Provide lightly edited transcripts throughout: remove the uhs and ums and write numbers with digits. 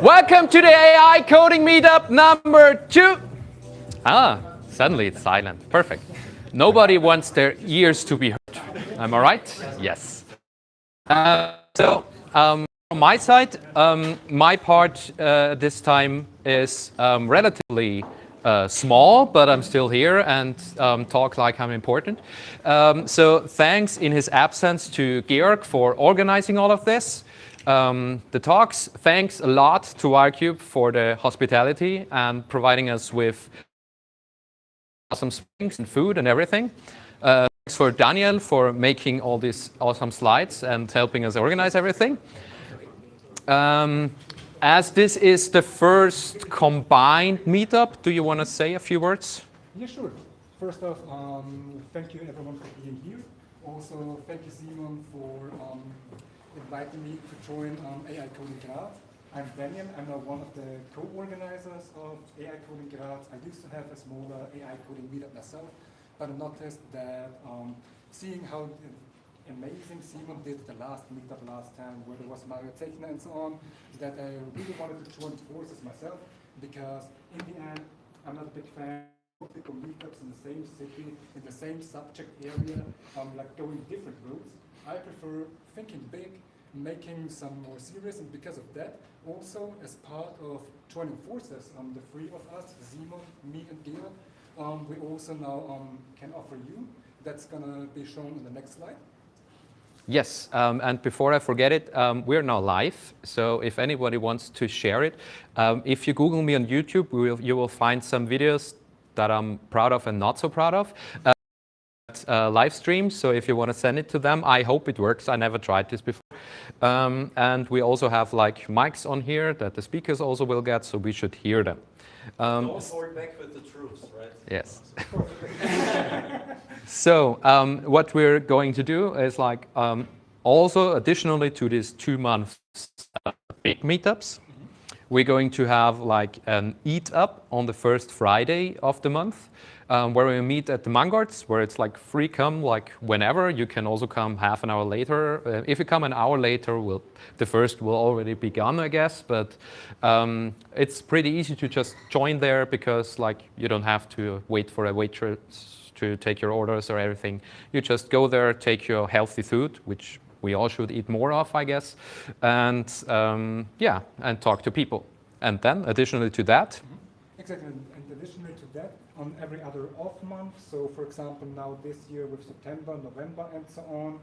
Welcome to the AI coding meetup number 2. Suddenly it's silent. Perfect. Nobody wants their ears to be heard. Am I right? Yes. From my side, my part this time is relatively small, but I'm still here and talk like I'm important. So thanks in his absence to Georg for organizing all of this. The talks. Thanks a lot to wirecube for the hospitality and providing us with awesome springs and food and everything. Thanks for Daniel for making all these awesome slides and helping us organize everything. As this is the first combined meetup, do you want to say a few words? Yeah, sure. First off, thank you everyone for being here. Also, thank you Simon for inviting me to join AI Coding Graz. I'm Daniel. I'm now one of the co-organizers of AI Coding Graz. I used to have a smaller AI Coding meetup myself, but I noticed that seeing how amazing Simon did the last meetup last time, where there was Mario Techner and so on, that I really wanted to join forces myself, because in the end, I'm not a big fan of multiple meetups in the same city, in the same subject area, like going different routes. I prefer thinking big, making some more serious, and because of that, also as part of joining forces, the three of us, Simon, me and Georg, we also now can offer you. That's gonna be shown in the next slide. Yes, and before I forget it, we're now live, so if anybody wants to share it, if you Google me on YouTube, you will find some videos that I'm proud of and not so proud of. Live stream, so if you want to send it to them, I hope it works. I never tried this before. And we also have like mics on here that the speakers also will get, so we should hear them. Don't hold back with the truths, right? Yes. So what we're going to do is like also additionally to these 2 months big meetups, we're going to have like an eat up on the first Friday of the month, where we meet at the Mangarts, where it's like free come like whenever. You can also come half an hour later. If you come an hour later, the first will already be gone, I guess. But it's pretty easy to just join there, because like you don't have to wait for a waitress to take your orders or everything. You just go there, take your healthy food, which we all should eat more of, I guess, and yeah, and talk to people. And then additionally to that, exactly, and additionally to that, on every other off month, so for example now this year with September, November and so on,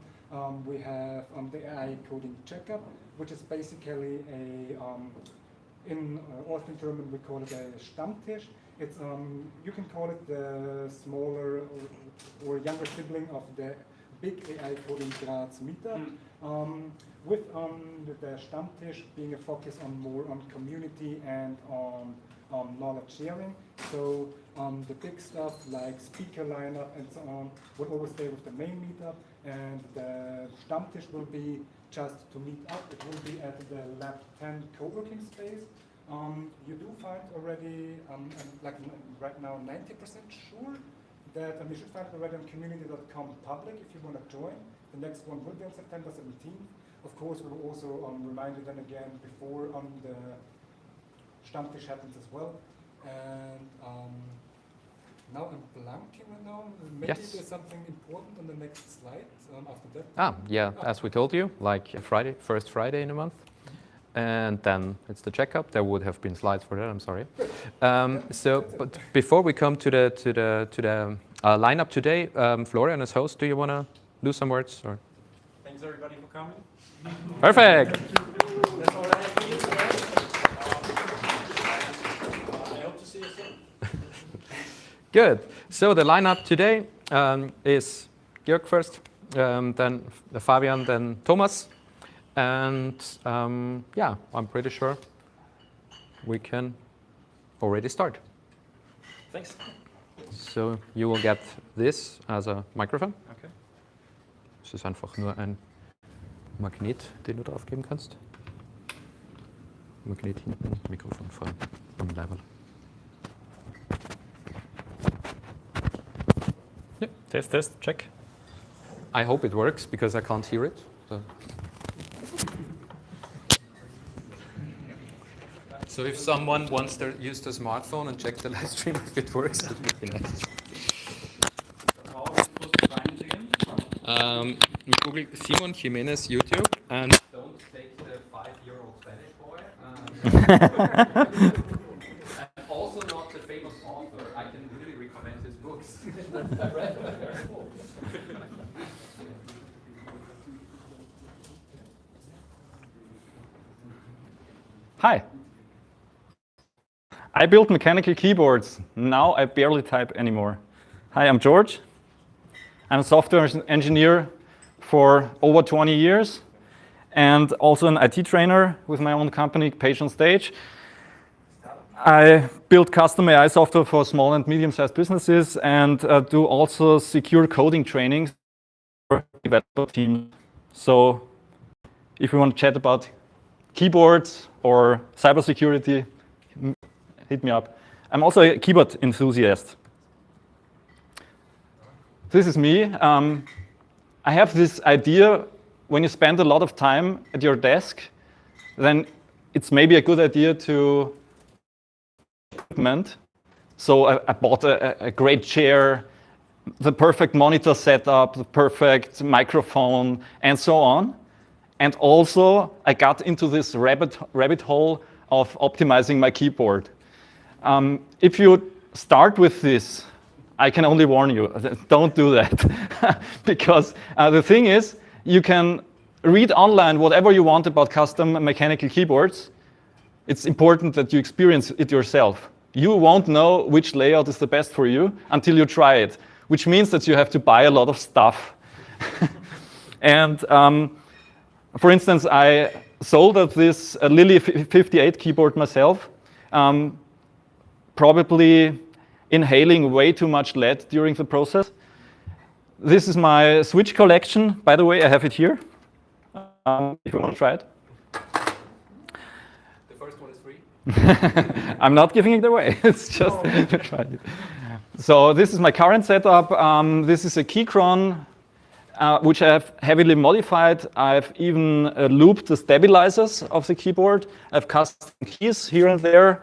we have the AI coding checkup, which is basically a, in Austrian German we call it a Stammtisch. It's, you can call it the smaller or younger sibling of the big AI Coding Graz meetup, with the Stammtisch being a focus on more on community and on knowledge sharing. So the big stuff like speaker lineup and so on will always stay with the main meetup, and the Stammtisch will be just to meet up. It will be at the Lab 10 co-working space. You do find already, like right now, 90% sure that you should find it already on community.com public if you want to join. The next one will be on September 17th. Of course, we will also remind you then again before the Stammtisch happens as well. And now I'm blanking right now. Maybe yes. There's something important on the next slide after that. Yeah, as we told you, like a first Friday in a month. And then it's the checkup. There would have been slides for that. I'm sorry. But before we come to the lineup today, Florian, as host, do you want to do some words? Or? Thanks everybody for coming. Perfect. That's all I have for you today. I hope to see you soon. Good. So the lineup today is Georg first, then Fabian, then Thomas. And yeah, I'm pretty sure we can already start. Thanks. So you will get this as a microphone. Okay. Es ist einfach nur ein Magnet, den du drauf geben kannst. Magnet hinten, Mikrofon vorne am Level. Yeah. Test, check. I hope it works because I can't hear it. So. So if someone wants to use the smartphone and check the live stream if it works, it would be nice. How are we supposed to find it again? Google Simon Jimenez YouTube and don't take the 5-year-old Spanish boy. And also not the famous author. I can really recommend his books. I read them, they're very cool. Hi. I built mechanical keyboards. Now I barely type anymore. Hi, I'm George. I'm a software engineer for over 20 years and also an IT trainer with my own company, Page on Stage. I build custom AI software for small and medium-sized businesses and do also secure coding trainings for developer teams. So if you want to chat about keyboards or cybersecurity, hit me up. I'm also a keyboard enthusiast. This is me. I have this idea, when you spend a lot of time at your desk, then it's maybe a good idea to equipment. So I bought a great chair, the perfect monitor setup, the perfect microphone, and so on. And also, I got into this rabbit hole of optimizing my keyboard. If you start with this, I can only warn you, don't do that. Because the thing is, you can read online whatever you want about custom mechanical keyboards. It's important that you experience it yourself. You won't know which layout is the best for you until you try it, which means that you have to buy a lot of stuff. And for instance, I soldered this Lily 58 keyboard myself, probably inhaling way too much lead during the process. This is my switch collection. By the way, I have it here, if you want to try it. The first one is free. I'm not giving it away. It's just try it. So this is my current setup. This is a Keychron, which I have heavily modified. I've even looped the stabilizers of the keyboard. I've custom keys here and there.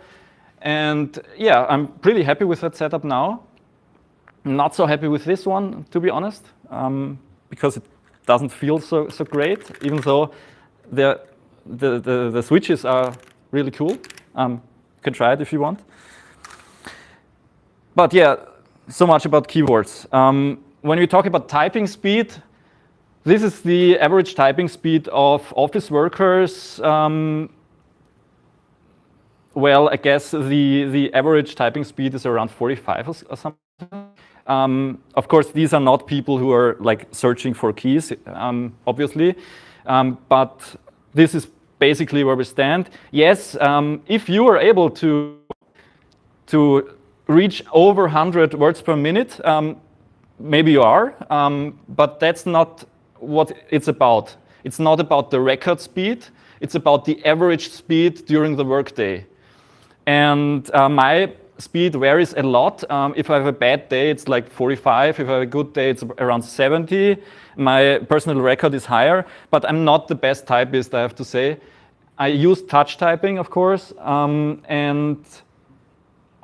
And yeah, I'm pretty happy with that setup now. Not so happy with this one, to be honest, because it doesn't feel so great, even though the switches are really cool. You can try it if you want. But yeah, so much about keyboards. When we talk about typing speed, this is the average typing speed of office workers. Well, I guess the average typing speed is around 45 or something. Of course, these are not people who are like searching for keys, obviously, but this is basically where we stand. Yes, if you are able to reach over 100 words per minute, maybe you are, but that's not what it's about. It's not about the record speed. It's about the average speed during the workday. And my speed varies a lot. If I have a bad day, it's like 45. If I have a good day, it's around 70. My personal record is higher, but I'm not the best typist, I have to say. I use touch typing, of course, and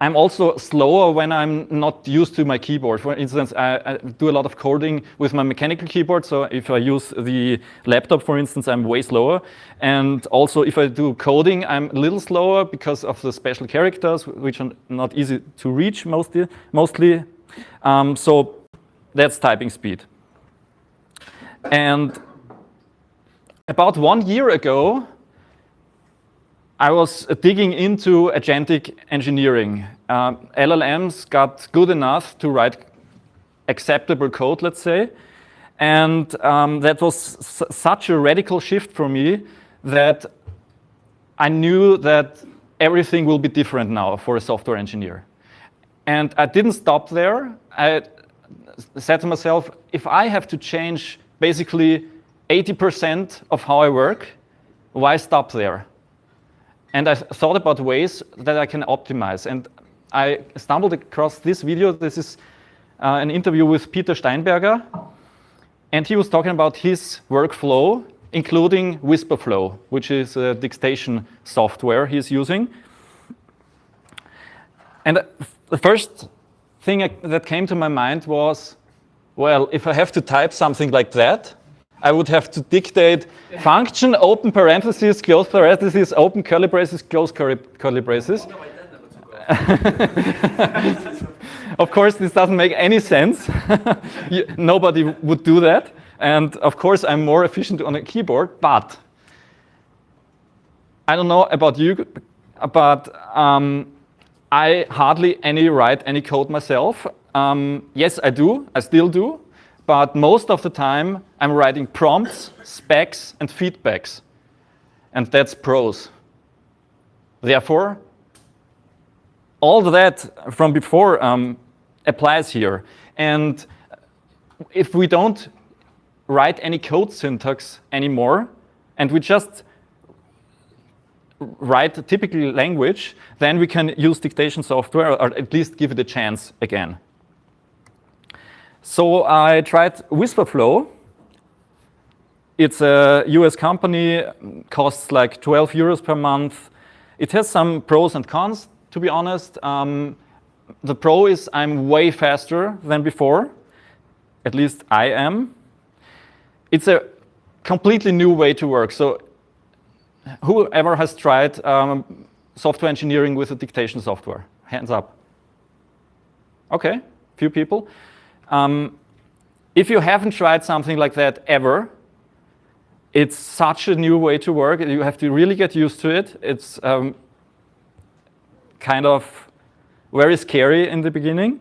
I'm also slower when I'm not used to my keyboard. For instance, I do a lot of coding with my mechanical keyboard, so if I use the laptop, for instance, I'm way slower. And also, if I do coding, I'm a little slower because of the special characters, which are not easy to reach mostly. So that's typing speed. And about 1 year ago, I was digging into agentic engineering. LLMs got good enough to write acceptable code, let's say. And that was such a radical shift for me that I knew that everything will be different now for a software engineer. And I didn't stop there. I said to myself, if I have to change basically 80% of how I work, why stop there? And I thought about ways that I can optimize. And I stumbled across this video. This is an interview with Peter Steinberger. And he was talking about his workflow, including WhisperFlow, which is a dictation software he's using. And the first thing that came to my mind was, well, if I have to type something like that, I would have to dictate function, open parentheses, close parentheses, open curly braces, close curly braces. Of course, this doesn't make any sense. Nobody would do that. And of course, I'm more efficient on a keyboard, but I don't know about you, but I hardly write any code myself. Yes, I do. I still do. But most of the time, I'm writing prompts, specs, and feedbacks. And that's prose. Therefore, all that from before applies here. And if we don't write any code syntax anymore, and we just write a typical language, then we can use dictation software, or at least give it a chance again. So I tried Whisperflow. It's a US company, costs like 12 euros per month. It has some pros and cons, to be honest. The pro is I'm way faster than before. At least I am. It's a completely new way to work. So whoever has tried software engineering with a dictation software? Hands up. Okay, few people. If you haven't tried something like that ever, it's such a new way to work. You have to really get used to it. It's kind of very scary in the beginning.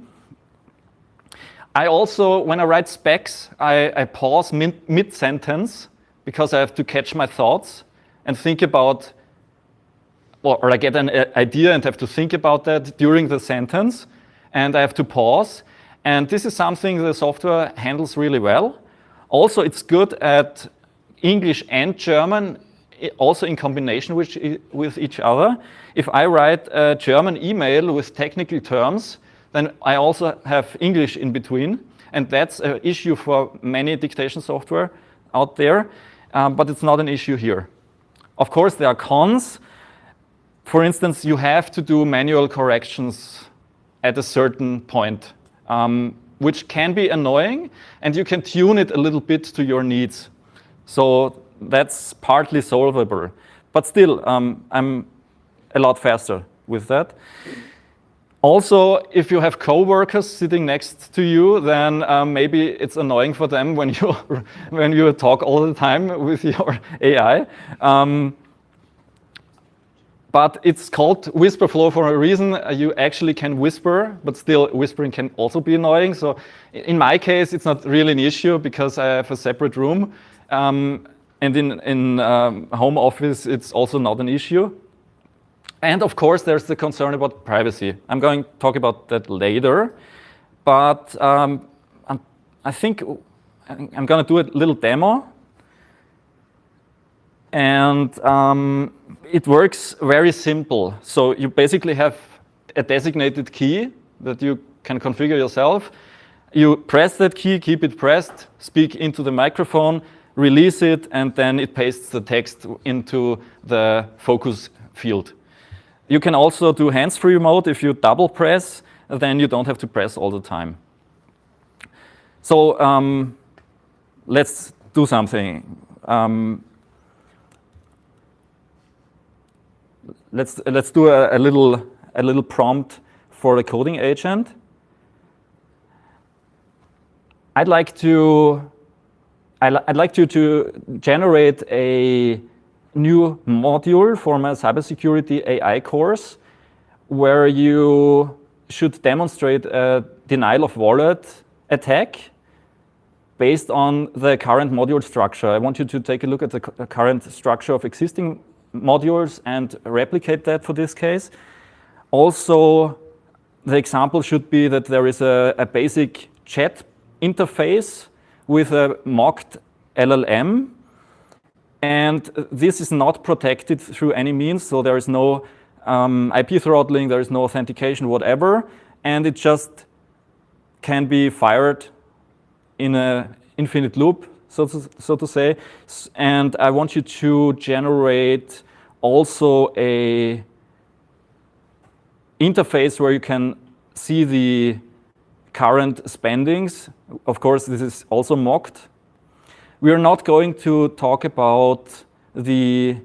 I also, when I write specs, I pause mid-sentence because I have to catch my thoughts and think about, or I get an idea and have to think about that during the sentence, and I have to pause. And this is something the software handles really well. Also, it's good at English and German, also in combination with each other. If I write a German email with technical terms, then I also have English in between. And that's an issue for many dictation software out there, but it's not an issue here. Of course, there are cons. For instance, you have to do manual corrections at a certain point, which can be annoying, and you can tune it a little bit to your needs. So that's partly solvable. But still, I'm a lot faster with that. Also, if you have coworkers sitting next to you, then maybe it's annoying for them when you talk all the time with your AI. But it's called Whisperflow for a reason. You actually can whisper, but still whispering can also be annoying. So in my case, it's not really an issue because I have a separate room. And in home office, it's also not an issue. And of course, there's the concern about privacy. I'm going to talk about that later. But I think I'm going to do a little demo. And it works very simple. So you basically have a designated key that you can configure yourself. You press that key, keep it pressed, speak into the microphone, release it, and then it pastes the text into the focus field. You can also do hands-free mode. If you double press, then you don't have to press all the time. So let's do something. Let's do a little prompt for a coding agent. I'd like you to generate a new module for my cybersecurity AI course, where you should demonstrate a denial of wallet attack based on the current module structure. I want you to take a look at the current structure of existing modules and replicate that for this case. Also, the example should be that there is a basic chat interface with a mocked LLM, and this is not protected through any means, so there is no IP throttling, there is no authentication, whatever, and it just can be fired in an infinite loop, so to say. And I want you to generate also a interface where you can see the current spendings. Of course, this is also mocked. We are not going to talk about the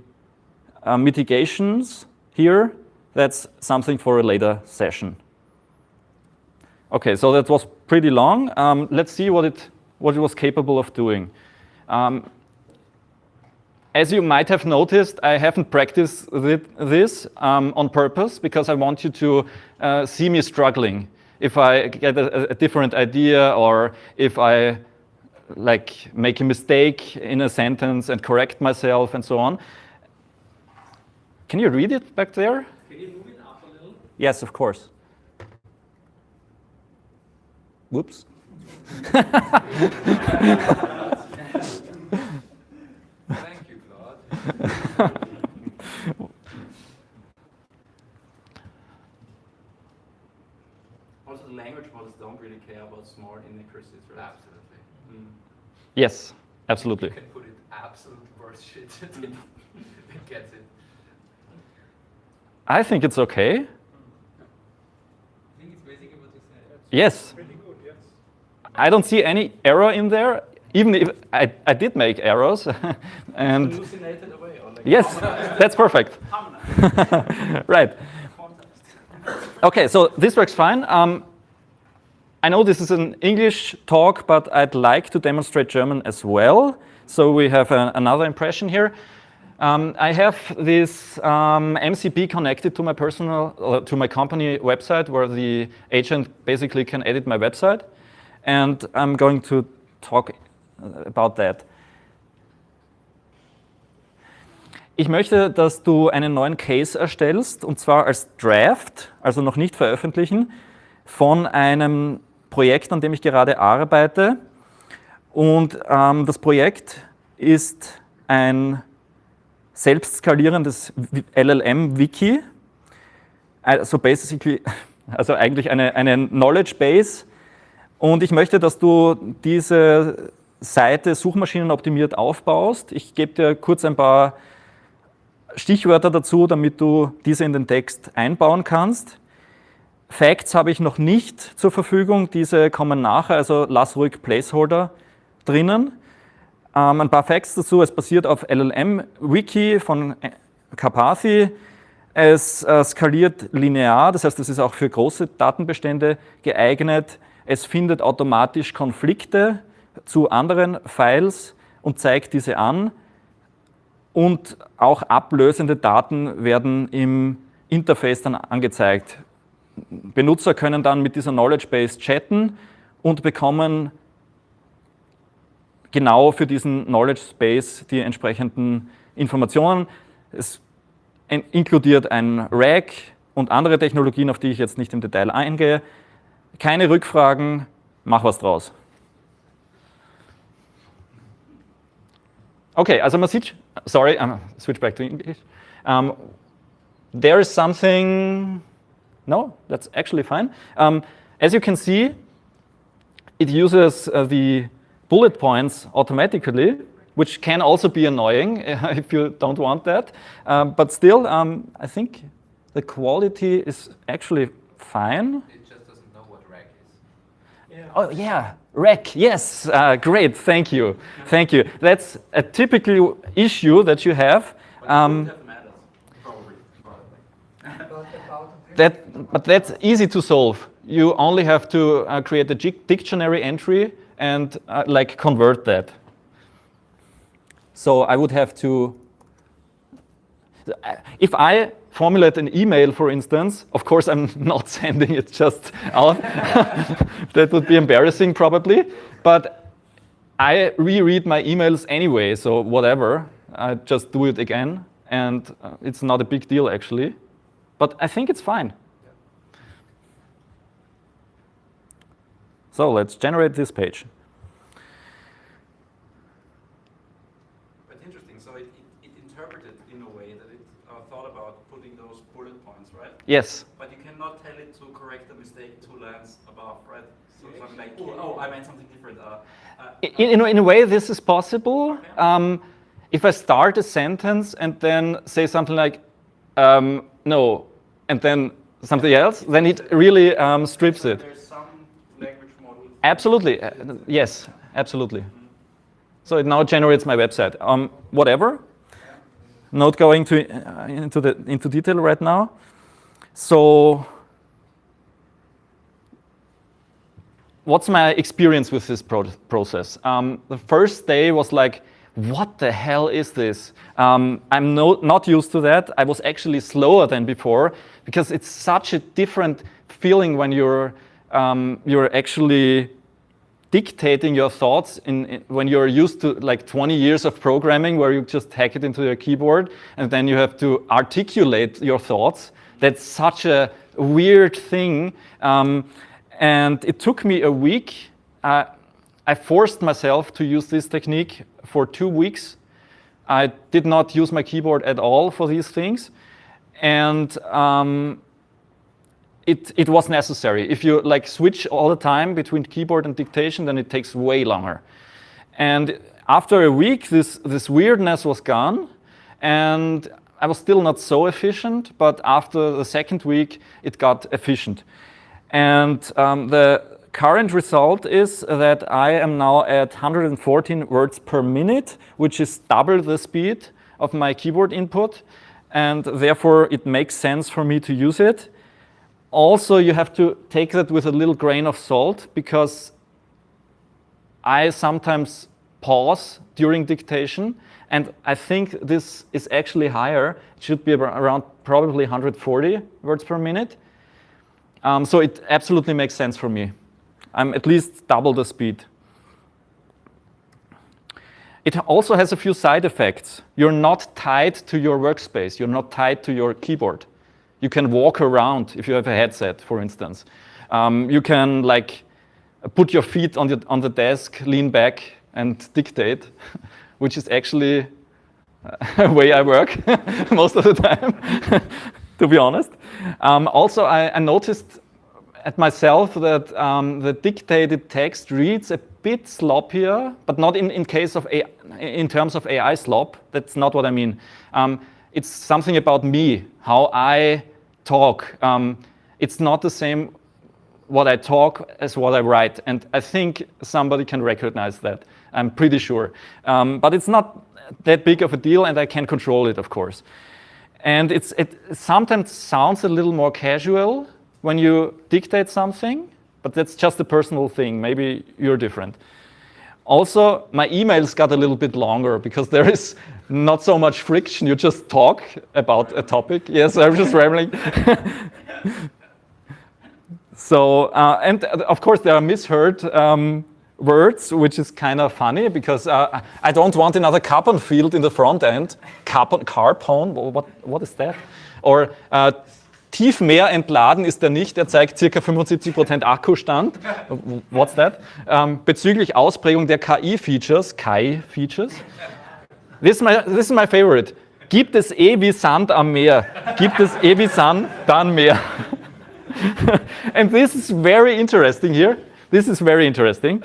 mitigations here. That's something for a later session. Okay, so that was pretty long. Let's see what it was capable of doing. As you might have noticed, I haven't practiced this on purpose because I want you to see me struggling. If I get a different idea or if I make a mistake in a sentence and correct myself and so on. Can you read it back there? Can you move it up a little? Yes, of course. Whoops. Thank you, Claude. Also, the language models don't really care about smart inaccuracies, right? Absolutely. Yes, absolutely. You can put it absolute worst shit. It gets it. I think it's okay. I think it's basically what you said. Yes. Pretty good, yes. I don't see any error in there, even if I did make errors. And Hallucinated away, or yes, that's perfect. Right. Okay, so this works fine. I know this is an English talk, but I'd like to demonstrate German as well. So we have another impression here. I have this MCP connected to my to my company website, where the agent basically can edit my website, and I'm going to talk about that. Ich möchte, dass du einen neuen Case erstellst, und zwar als Draft, also noch nicht veröffentlichen, von einem Projekt, an dem ich gerade arbeite. Und das Projekt ist ein selbst skalierendes LLM-Wiki, also eigentlich eine Knowledge Base. Und ich möchte, dass du diese Seite suchmaschinenoptimiert aufbaust. Ich gebe dir kurz ein paar Stichwörter dazu, damit du diese in den Text einbauen kannst. Facts habe ich noch nicht zur Verfügung, diese kommen nachher, also lass ruhig Placeholder drinnen. Ein paar Facts dazu, es basiert auf LLM-Wiki von Carpathy. Es skaliert linear, das heißt, es ist auch für große Datenbestände geeignet. Es findet automatisch Konflikte zu anderen Files und zeigt diese an. Und auch ablösende Daten werden im Interface dann angezeigt. Benutzer können dann mit dieser Knowledge Base chatten und bekommen genau für diesen Knowledge Base die entsprechenden Informationen. Es inkludiert ein RAG und andere Technologien, auf die ich jetzt nicht im Detail eingehe. Keine Rückfragen, mach was draus. Okay, also man sieht, sorry, switch back to English. There is something, no, that's actually fine. As you can see, it uses the bullet points automatically, which can also be annoying if you don't want that. But still, I think the quality is actually fine. It just doesn't know what RAG is. Yeah. Oh yeah, REC, yes, great, thank you. Thank you. That's a typical issue that you have. But that's easy to solve. You only have to create a dictionary entry and convert that. So I would have to, if I formulate an email, for instance, of course I'm not sending it just out. That would be embarrassing probably. But I reread my emails anyway, so whatever. I just do it again, and it's not a big deal actually. But I think it's fine. So let's generate this page. But interesting, so it interpreted in a way that it thought about putting those bullet points, right? Yes. But you cannot tell it to correct a mistake 2 lines above, right? So something like, oh, I meant something different. In a way, this is possible. If I start a sentence and then say something like, no, and then something else, then it really strips it. There's some language model. Absolutely, yes, absolutely. So it now generates my website. Whatever. Not going into detail right now. So, what's my experience with this process? The first day was like, what the hell is this? I'm not used to that. I was actually slower than before because it's such a different feeling when you're actually dictating your thoughts when you're used to like 20 years of programming where you just hack it into your keyboard and then you have to articulate your thoughts. That's such a weird thing. And it took me a week. I forced myself to use this technique for 2 weeks. I did not use my keyboard at all for these things. And it was necessary. If you like switch all the time between keyboard and dictation, then it takes way longer. And after a week, this weirdness was gone, and I was still not so efficient, but after the second week, it got efficient. And the current result is that I am now at 114 words per minute, which is double the speed of my keyboard input, and therefore it makes sense for me to use it. Also, you have to take that with a little grain of salt because I sometimes pause during dictation, and I think this is actually higher. It should be around probably 140 words per minute. So it absolutely makes sense for me. I'm at least double the speed. It also has a few side effects. You're not tied to your workspace. You're not tied to your keyboard. You can walk around if you have a headset, for instance. You can like put your feet on the desk, lean back, and dictate, which is actually a way I work most of the time, to be honest. Also, I noticed at myself that the dictated text reads a bit sloppier, but not in terms of AI slop. That's not what I mean. It's something about me, how I talk. It's not the same what I talk as what I write, and I think somebody can recognize that. I'm pretty sure. But it's not that big of a deal, and I can control it, of course. And it sometimes sounds a little more casual when you dictate something, but that's just a personal thing. Maybe you're different. Also, my emails got a little bit longer because there is not so much friction. You just talk about a topic. Yes, I'm just rambling. So, and of course, there are misheard words, which is kind of funny because I don't want another carbon field in the front end. Carbon, what is that? Or tief mehr entladen ist er nicht, er zeigt ca. 75% Akkustand. What's that? Bezüglich Ausprägung der KI-Features, this is my favorite. Gibt es wie Sand am Meer? Gibt es wie Sand, dann Meer. And this is very interesting here. This is very interesting.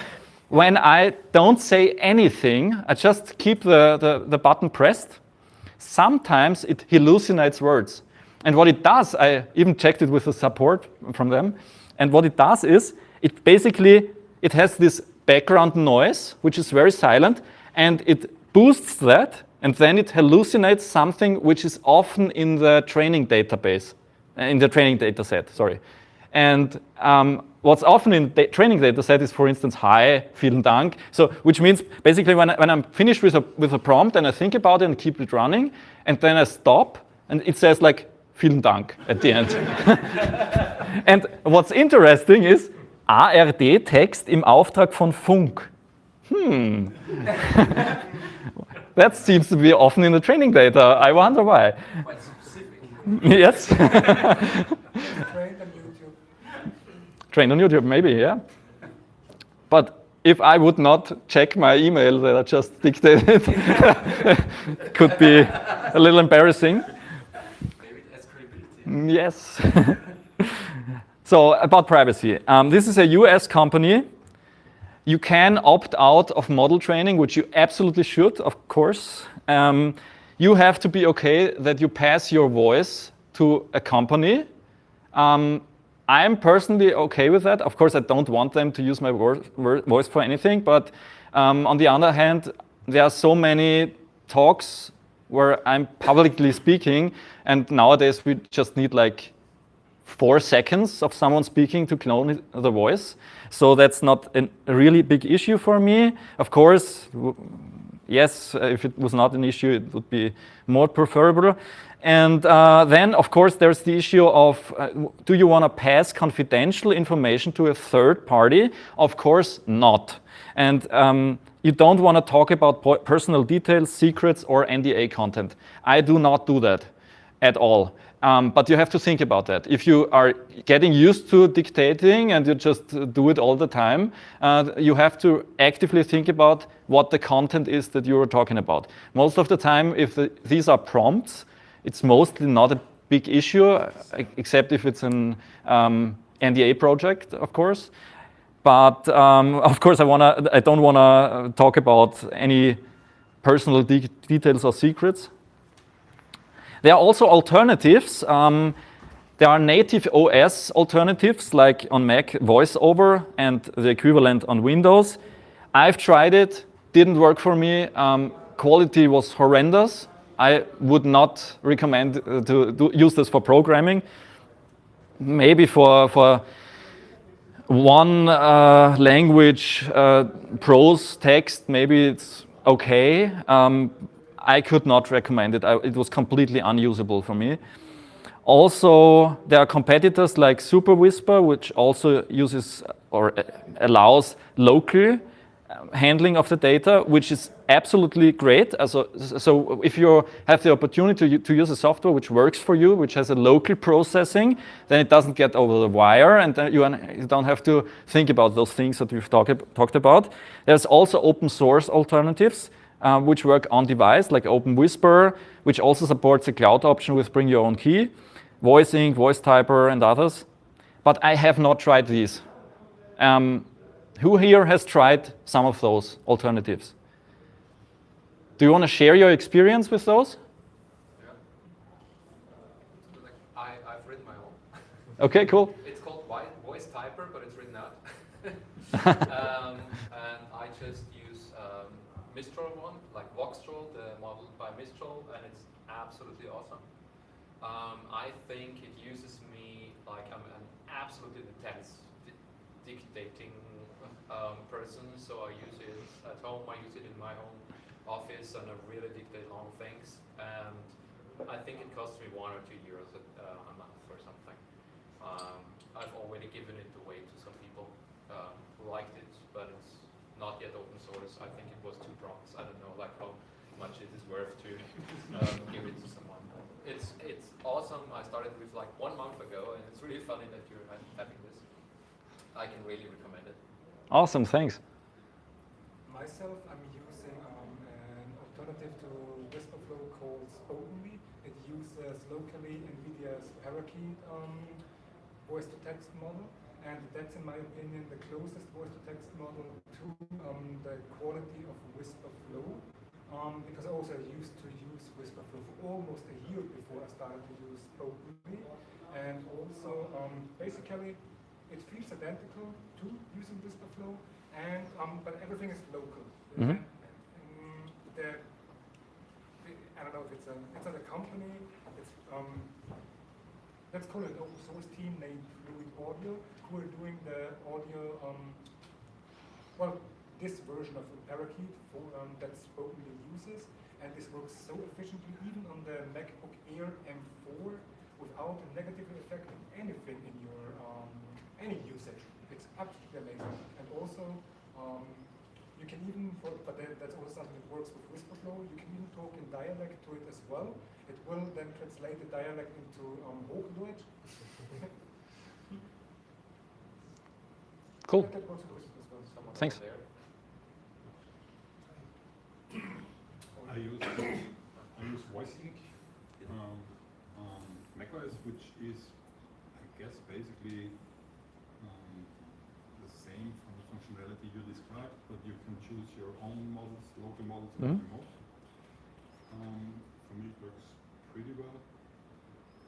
When I don't say anything, I just keep the button pressed. Sometimes it hallucinates words. And what it does, I even checked it with the support from them, and what it does is, it has this background noise, which is very silent, and it boosts that, and then it hallucinates something which is often in the training database, in the training data set, sorry. And what's often in the training data set is, for instance, hi, vielen Dank. So, which means basically when I'm finished with a prompt and I think about it and keep it running, and then I stop, and it says like, vielen Dank at the end. And what's interesting is ARD-Text im Auftrag von Funk. That seems to be often in the training data. I wonder why. Quite specific. Yes. Trained on YouTube. Trained on YouTube, maybe, yeah. But if I would not check my email that I just dictated, could be a little embarrassing. Yes. So about privacy. This is a US company. You can opt out of model training, which you absolutely should, of course. You have to be okay that you pass your voice to a company. I'm personally okay with that. Of course, I don't want them to use my voice for anything, but on the other hand, there are so many talks where I'm publicly speaking, and nowadays we just need like 4 seconds of someone speaking to clone the voice. So that's not a really big issue for me. Of course, yes, if it was not an issue, it would be more preferable. And then, of course, there's the issue of do you want to pass confidential information to a third party? Of course not. And you don't want to talk about personal details, secrets, or NDA content. I do not do that at all. But you have to think about that. If you are getting used to dictating and you just do it all the time, you have to actively think about what the content is that you are talking about. Most of the time, if these are prompts, it's mostly not a big issue, except if it's an NDA project, of course. But of course, I don't want to talk about any personal details or secrets. There are also alternatives. There are native OS alternatives, like on Mac, VoiceOver, and the equivalent on Windows. I've tried it, didn't work for me. Quality was horrendous. I would not recommend to use this for programming. Maybe for one language prose text, maybe it's okay. I could not recommend it. It was completely unusable for me. Also, there are competitors like Super Whisper, which also uses or allows local handling of the data, which is absolutely great. So if you have the opportunity to use a software which works for you, which has a local processing, then it doesn't get over the wire, and then you don't have to think about those things that we've talked about. There's also open source alternatives, which work on device, like Open Whisper, which also supports a cloud option with Bring Your Own Key, VoiceInk, VoiceTyper, and others. But I have not tried these. Who here has tried some of those alternatives? Do you want to share your experience with those? Yeah. I've written my own. Okay, cool. It's called VoiceTyper, but it's written out. And I just use Mistral one, like Voxtral, the model by Mistral, and it's absolutely awesome. I think it uses me like I'm an absolutely intense dictating person, so I use it at home, I use it in my own office, and I really dictate long things, and I think it costs me €1 or €2 a month or something. I've already given it away to some people who liked it, but it's not yet open source. I think it was 2 prompts. I don't know like how much it is worth to give it to someone. It's awesome. I started with like 1 month ago, and it's really funny that you're having this. I can really recommend it. Awesome, thanks. Myself, I'm using an alternative to Whisperflow called Spokenly. It uses locally NVIDIA's Parakeet voice-to-text model, and that's, in my opinion, the closest voice-to-text model to the quality of Whisperflow. Because I also used to use Whisperflow for almost a year before I started to use Spokenly, and also basically it feels identical to using Whisperflow, and but everything is local. Mm-hmm. I don't know if it's not a company. It's let's call it an open source team named Fluid Audio, who are doing the audio. Well, this version of the Parakeet that Spokenly uses, and this works so efficiently even on the MacBook Air M4 without a negative effect on anything in your any usage. It's absolutely amazing. And also, you can even, but that's also something that works with Whisperflow, you can even talk in dialect to it as well. It will then translate the dialect into Hochdeutsch. Cool. That works with Whisperflow as well. Thanks. I use VoiceInk on macOS, which is, I guess, basically the same from the functionality you described, but you can choose your own models, local models, and remote. For me, it works pretty well.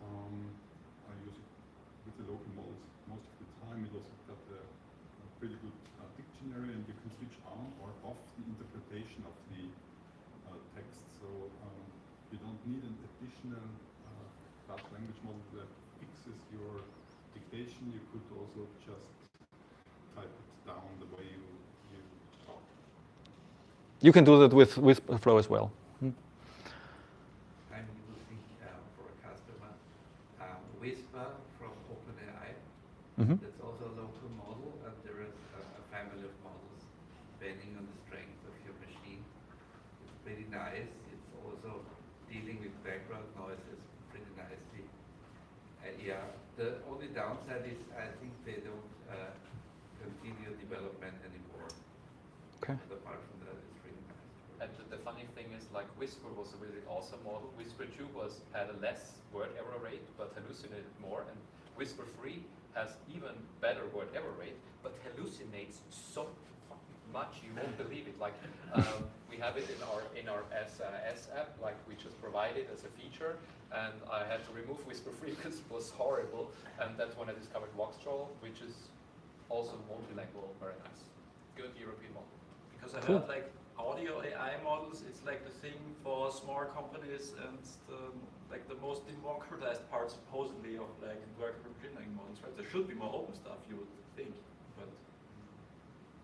I use it with the time it also got a pretty good dictionary, and you can switch on or off the interpretation of the text. So you don't need an additional large language model that fixes your dictation. You could also just type it down the way you talk. You can do that with Flow as well. I'm using for a customer Whisper from OpenAI. That's also a local model, and there is a family of models depending on the strength of your machine. It's pretty nice. It's also dealing with background noises pretty nicely. Yeah, the only downside is I think they don't continue development anymore. Okay. But apart from that, it's really nice. And the funny thing is, like Whisper was a really awesome model. Whisper 2 had a less word error rate, but hallucinated more. And Whisper 3 has even better word error rate, but hallucinates so fucking much you won't believe it. Like we have it in our SAS app, like we just provided as a feature, and I had to remove Whisper 3 because it was horrible. And that's when I discovered Voxtrol, which is also multilingual, very nice, good European model. Because I heard like audio AI models, it's like the thing for small companies, and like the most democratized part supposedly of like working with machine learning models, right? There should be more open stuff, you would think, but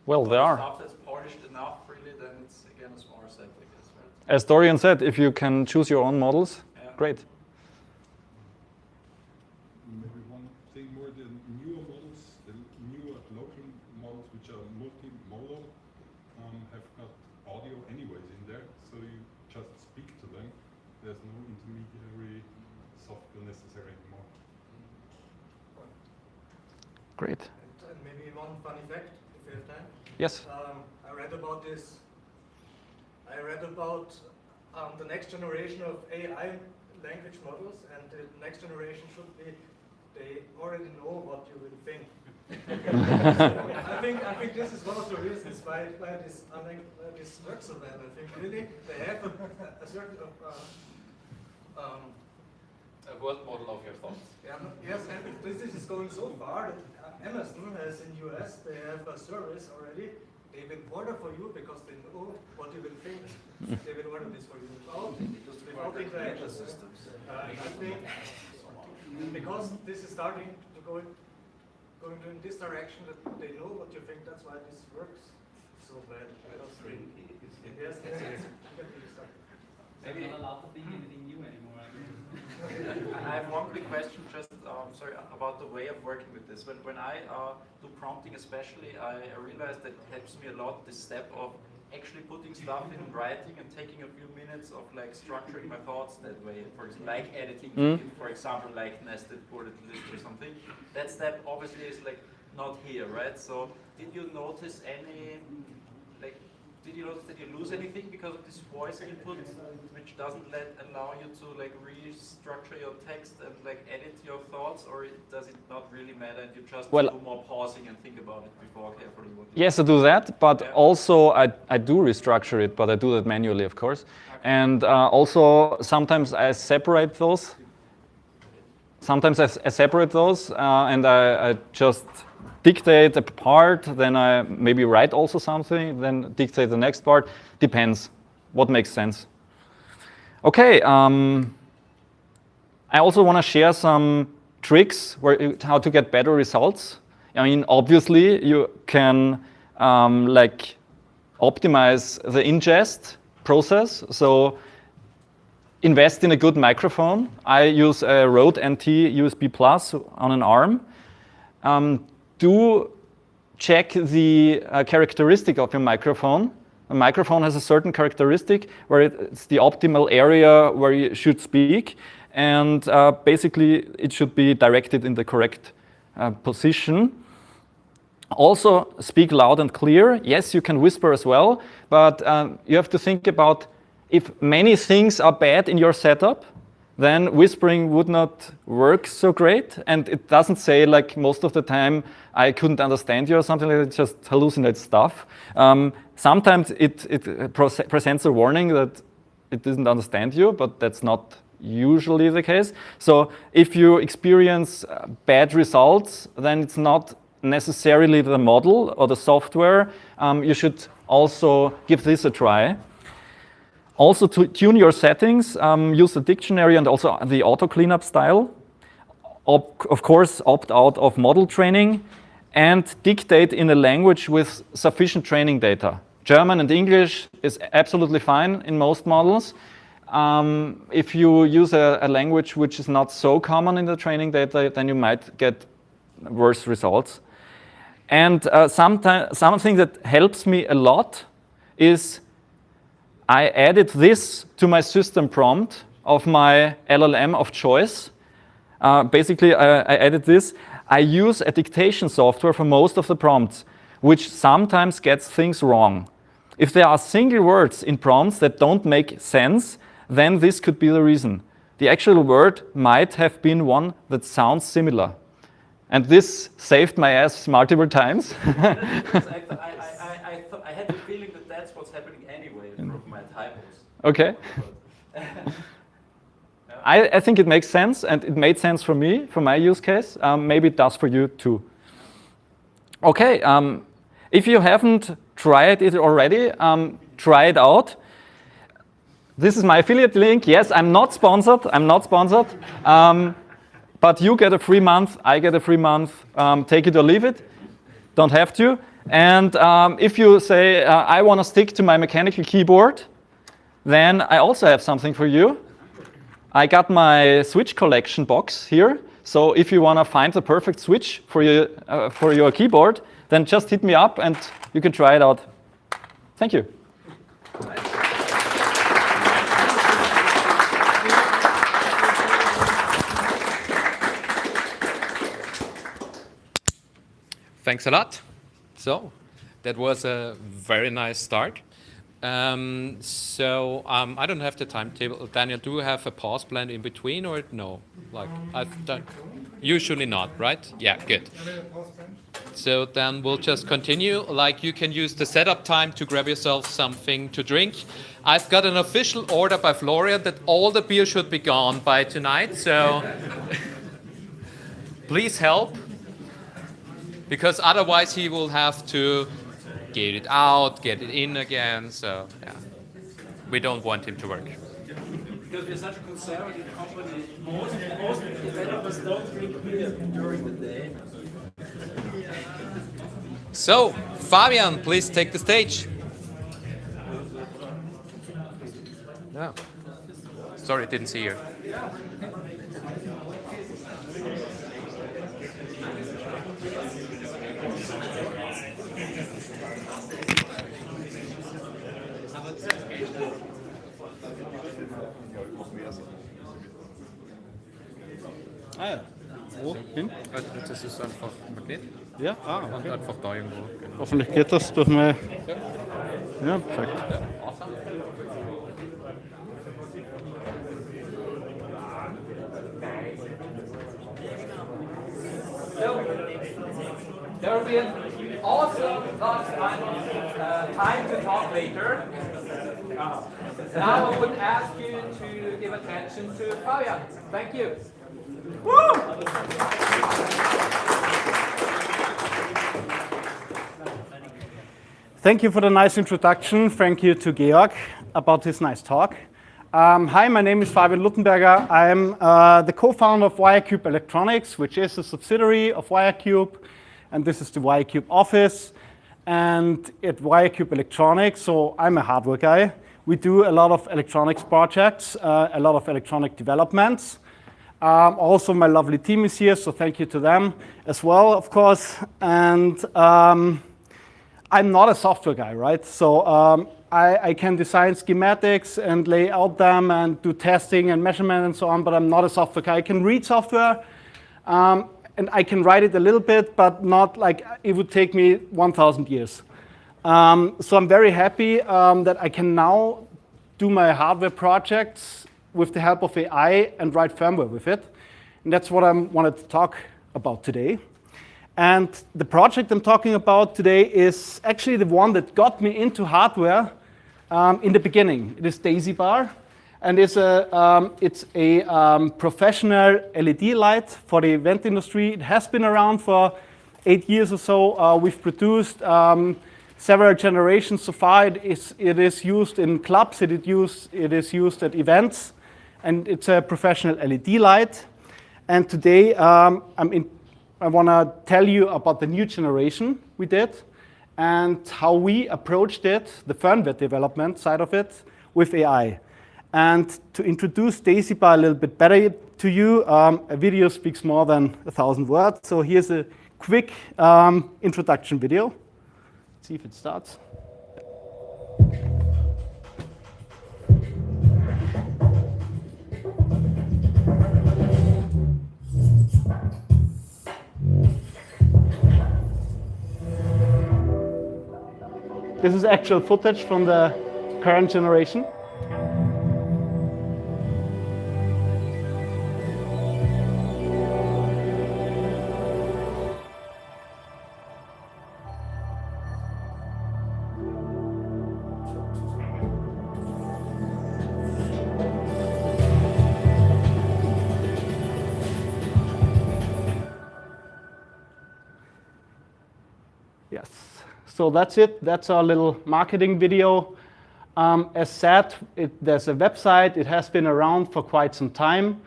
Well, there are. stuff that's polished enough, really, then it's again a smaller set, I guess, right? As Dorian said, if you can choose your own models, Yeah. great. Maybe one thing more, the newer models, the newer local models which are multimodal, have got audio anyways in there, so you just speak to them. There's no intermediary software necessary anymore. Great. And maybe one funny fact, if you have time. Yes. I read about this. I read about the next generation of AI language models, and the next generation should be, they already know what you will think. I think this is one of the reasons why this works so well. I think really they have a certain A word model of your thoughts. yeah, yes, and this is going so far that Amazon has in US, they have a service already. They will order for you because they know what you will think. They will order this for you without interaction. I think because this is starting to going in this direction, that they know what you think. That's why this works so well. It's tricky. Yes, Maybe I'm not allowed to think anything new anymore. I have one quick question, just sorry, about the way of working with this. When I do prompting especially, I realize that it helps me a lot, this step of actually putting stuff in writing and taking a few minutes of like structuring my thoughts that way. For example, like editing, for example, like nested bullet list or something. That step obviously is like not here, right? So did you notice any, like, did you notice that you lose anything because of this voice input, which doesn't allow you to like restructure your text and like edit your thoughts, or does it not really matter and you just do more pausing and think about it before carefully? Yes, I do that, but Yeah. also I do restructure it, but I do that manually, of course. Okay. And also sometimes I separate those. Sometimes I separate those and I just dictate a part, then I maybe write also something, then dictate the next part. Depends what makes sense. Okay, I also want to share some tricks how to get better results. I mean, obviously you can like optimize the ingest process. So invest in a good microphone. I use a Rode NT USB Plus on an ARM. Do check the characteristic of your microphone. A microphone has a certain characteristic where it's the optimal area where you should speak, and basically it should be directed in the correct position. Also, speak loud and clear. Yes, you can whisper as well, but you have to think about if many things are bad in your setup, then whispering would not work so great. And it doesn't say like most of the time, I couldn't understand you or something like that, it just hallucinates stuff. Sometimes it presents a warning that it doesn't understand you, but that's not usually the case. So if you experience bad results, then it's not necessarily the model or the software, you should also give this a try. Also, to tune your settings, use the dictionary and also the auto cleanup style. Of course, opt out of model training and dictate in a language with sufficient training data. German and English is absolutely fine in most models. If you use a language which is not so common in the training data, then you might get worse results. And something that helps me a lot is I added this to my system prompt of my LLM of choice. Basically, I added this. I use a dictation software for most of the prompts, which sometimes gets things wrong. If there are single words in prompts that don't make sense, then this could be the reason. The actual word might have been one that sounds similar. And this saved my ass multiple times. I had the feeling that that's what's happening anyway from my typos. Okay. I think it makes sense, and it made sense for me, for my use case. Maybe it does for you too. Okay, if you haven't tried it already, try it out. This is my affiliate link. Yes, I'm not sponsored. But you get a free month, I get a free month. Take it or leave it. Don't have to. And if you say, I want to stick to my mechanical keyboard, then I also have something for you. I got my switch collection box here. So if you want to find the perfect switch for your keyboard, then just hit me up and you can try it out. Thank you. Thanks a lot. So that was a very nice start. I don't have the timetable. Daniel, do you have a pause plan in between or no? Like I've done. Usually not, right? Yeah, good. So then we'll just continue. Like you can use the setup time to grab yourself something to drink. I've got an official order by Florian that all the beer should be gone by tonight. So please help. Because otherwise he will have to get it out, get it in again. So yeah, we don't want him to work. Because we're such a conservative company, most developers don't drink beer during the day. So Fabian, please take the stage. Yeah. Sorry, didn't see you. Ah ja. Wo hin? Das ist einfach ein Magnet. Ja? Ah, Und okay. einfach da irgendwo. Genau. Hoffentlich geht das durch meine... Ja, perfekt. There will be an awesome time to talk later. Now I would ask you to give attention to Fabian. Thank you. Woo! Thank you for the nice introduction. Thank you to Georg about this nice talk. Hi, my name is Fabian Luttenberger. I'm the co-founder of wirecube Electronics, which is a subsidiary of wirecube. And this is the wirecube office. And at wirecube Electronics, so I'm a hardware guy. We do a lot of electronics projects, a lot of electronic developments. Also, my lovely team is here, so thank you to them as well, of course. And I'm not a software guy, right? So I can design schematics and lay out them and do testing and measurement and so on, but I'm not a software guy. I can read software, and I can write it a little bit, but not like it would take me 1,000 years. So I'm very happy that I can now do my hardware projects with the help of AI and write firmware with it. And that's what I wanted to talk about today. And the project I'm talking about today is actually the one that got me into hardware in the beginning. It is Daisy Bar, and it's a professional LED light for the event industry. It has been around for 8 years or so, we've produced several generations so far. It is used in clubs, it is used at events, and it's a professional LED light. And today I want to tell you about the new generation we did and how we approached it, the firmware development side of it, with AI. And to introduce Daisy Bar a little bit better to you, a video speaks more than 1,000 words. So here's a quick introduction video. Let's see if it starts. This is actual footage from the current generation. Yes, so that's it. That's our little marketing video. As said, there's a website. It has been around for quite some time.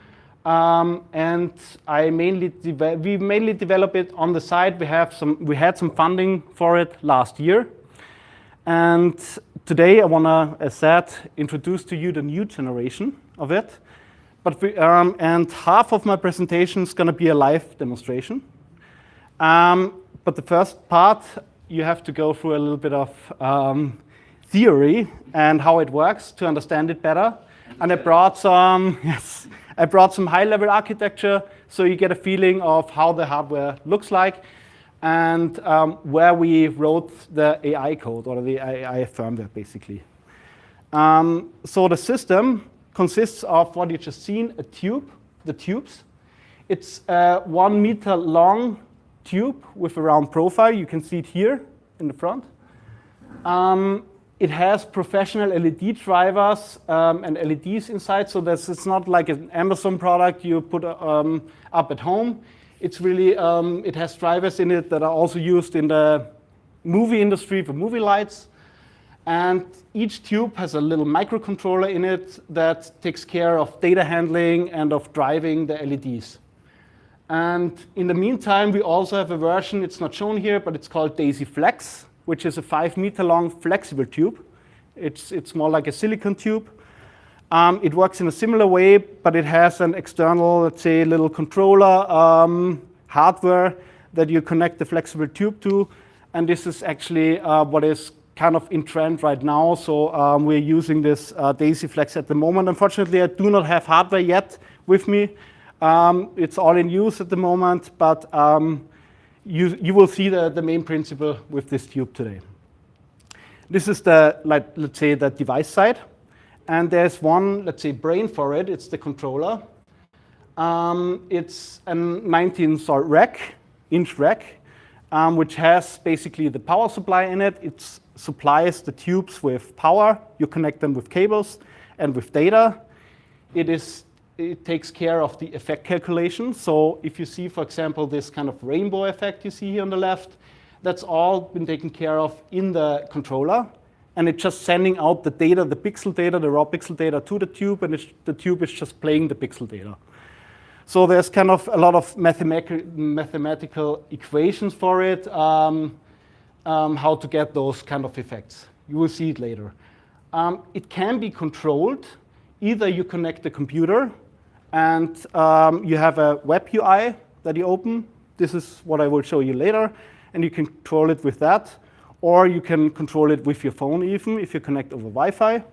And we mainly develop it on the side. We had some funding for it last year. And today I want to, as said, introduce to you the new generation of it. And half of my presentation is going to be a live demonstration. But the first part, you have to go through a little bit of theory and how it works to understand it better. And I brought some high-level architecture so you get a feeling of how the hardware looks like and where we wrote the AI code or the AI firmware, basically. So the system consists of what you just seen, a tube, the tubes. It's a 1 meter long tube with a round profile. You can see it here in the front. It has professional LED drivers and LEDs inside, so it's not like an Amazon product you put up at home. It's really, it has drivers in it that are also used in the movie industry for movie lights. And each tube has a little microcontroller in it that takes care of data handling and of driving the LEDs. And in the meantime, we also have a version, it's not shown here, but it's called Daisy Flex, which is a 5 meter long flexible tube. It's more like a silicon tube. It works in a similar way, but it has an external, let's say, little controller hardware that you connect the flexible tube to. And this is actually what is kind of in trend right now. So we're using this Daisy Flex at the moment. Unfortunately, I do not have hardware yet with me. It's all in use at the moment, but you will see the main principle with this tube today. This is let's say, the device side. And there's one, let's say, brain for it. It's the controller. It's a 19-inch rack, which has basically the power supply in it. It supplies the tubes with power. You connect them with cables and with data. It takes care of the effect calculation. So if you see, for example, this kind of rainbow effect you see here on the left, that's all been taken care of in the controller. And it's just sending out the data, the pixel data, the raw pixel data to the tube, and the tube is just playing the pixel data. So there's kind of a lot of mathematical equations for it, how to get those kind of effects. You will see it later. It can be controlled. Either you connect the computer and you have a web UI that you open. This is what I will show you later. And you can control it with that. Or you can control it with your phone even if you connect over Wi-Fi.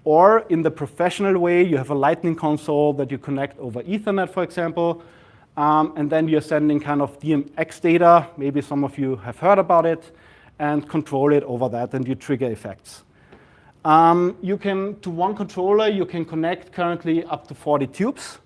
Or in the professional way, you have a Lightning console that you connect over Ethernet, for example. And then you're sending kind of DMX data. Maybe some of you have heard about it. And control it over that, and you trigger effects. To one controller, you can connect currently up to 40 tubes.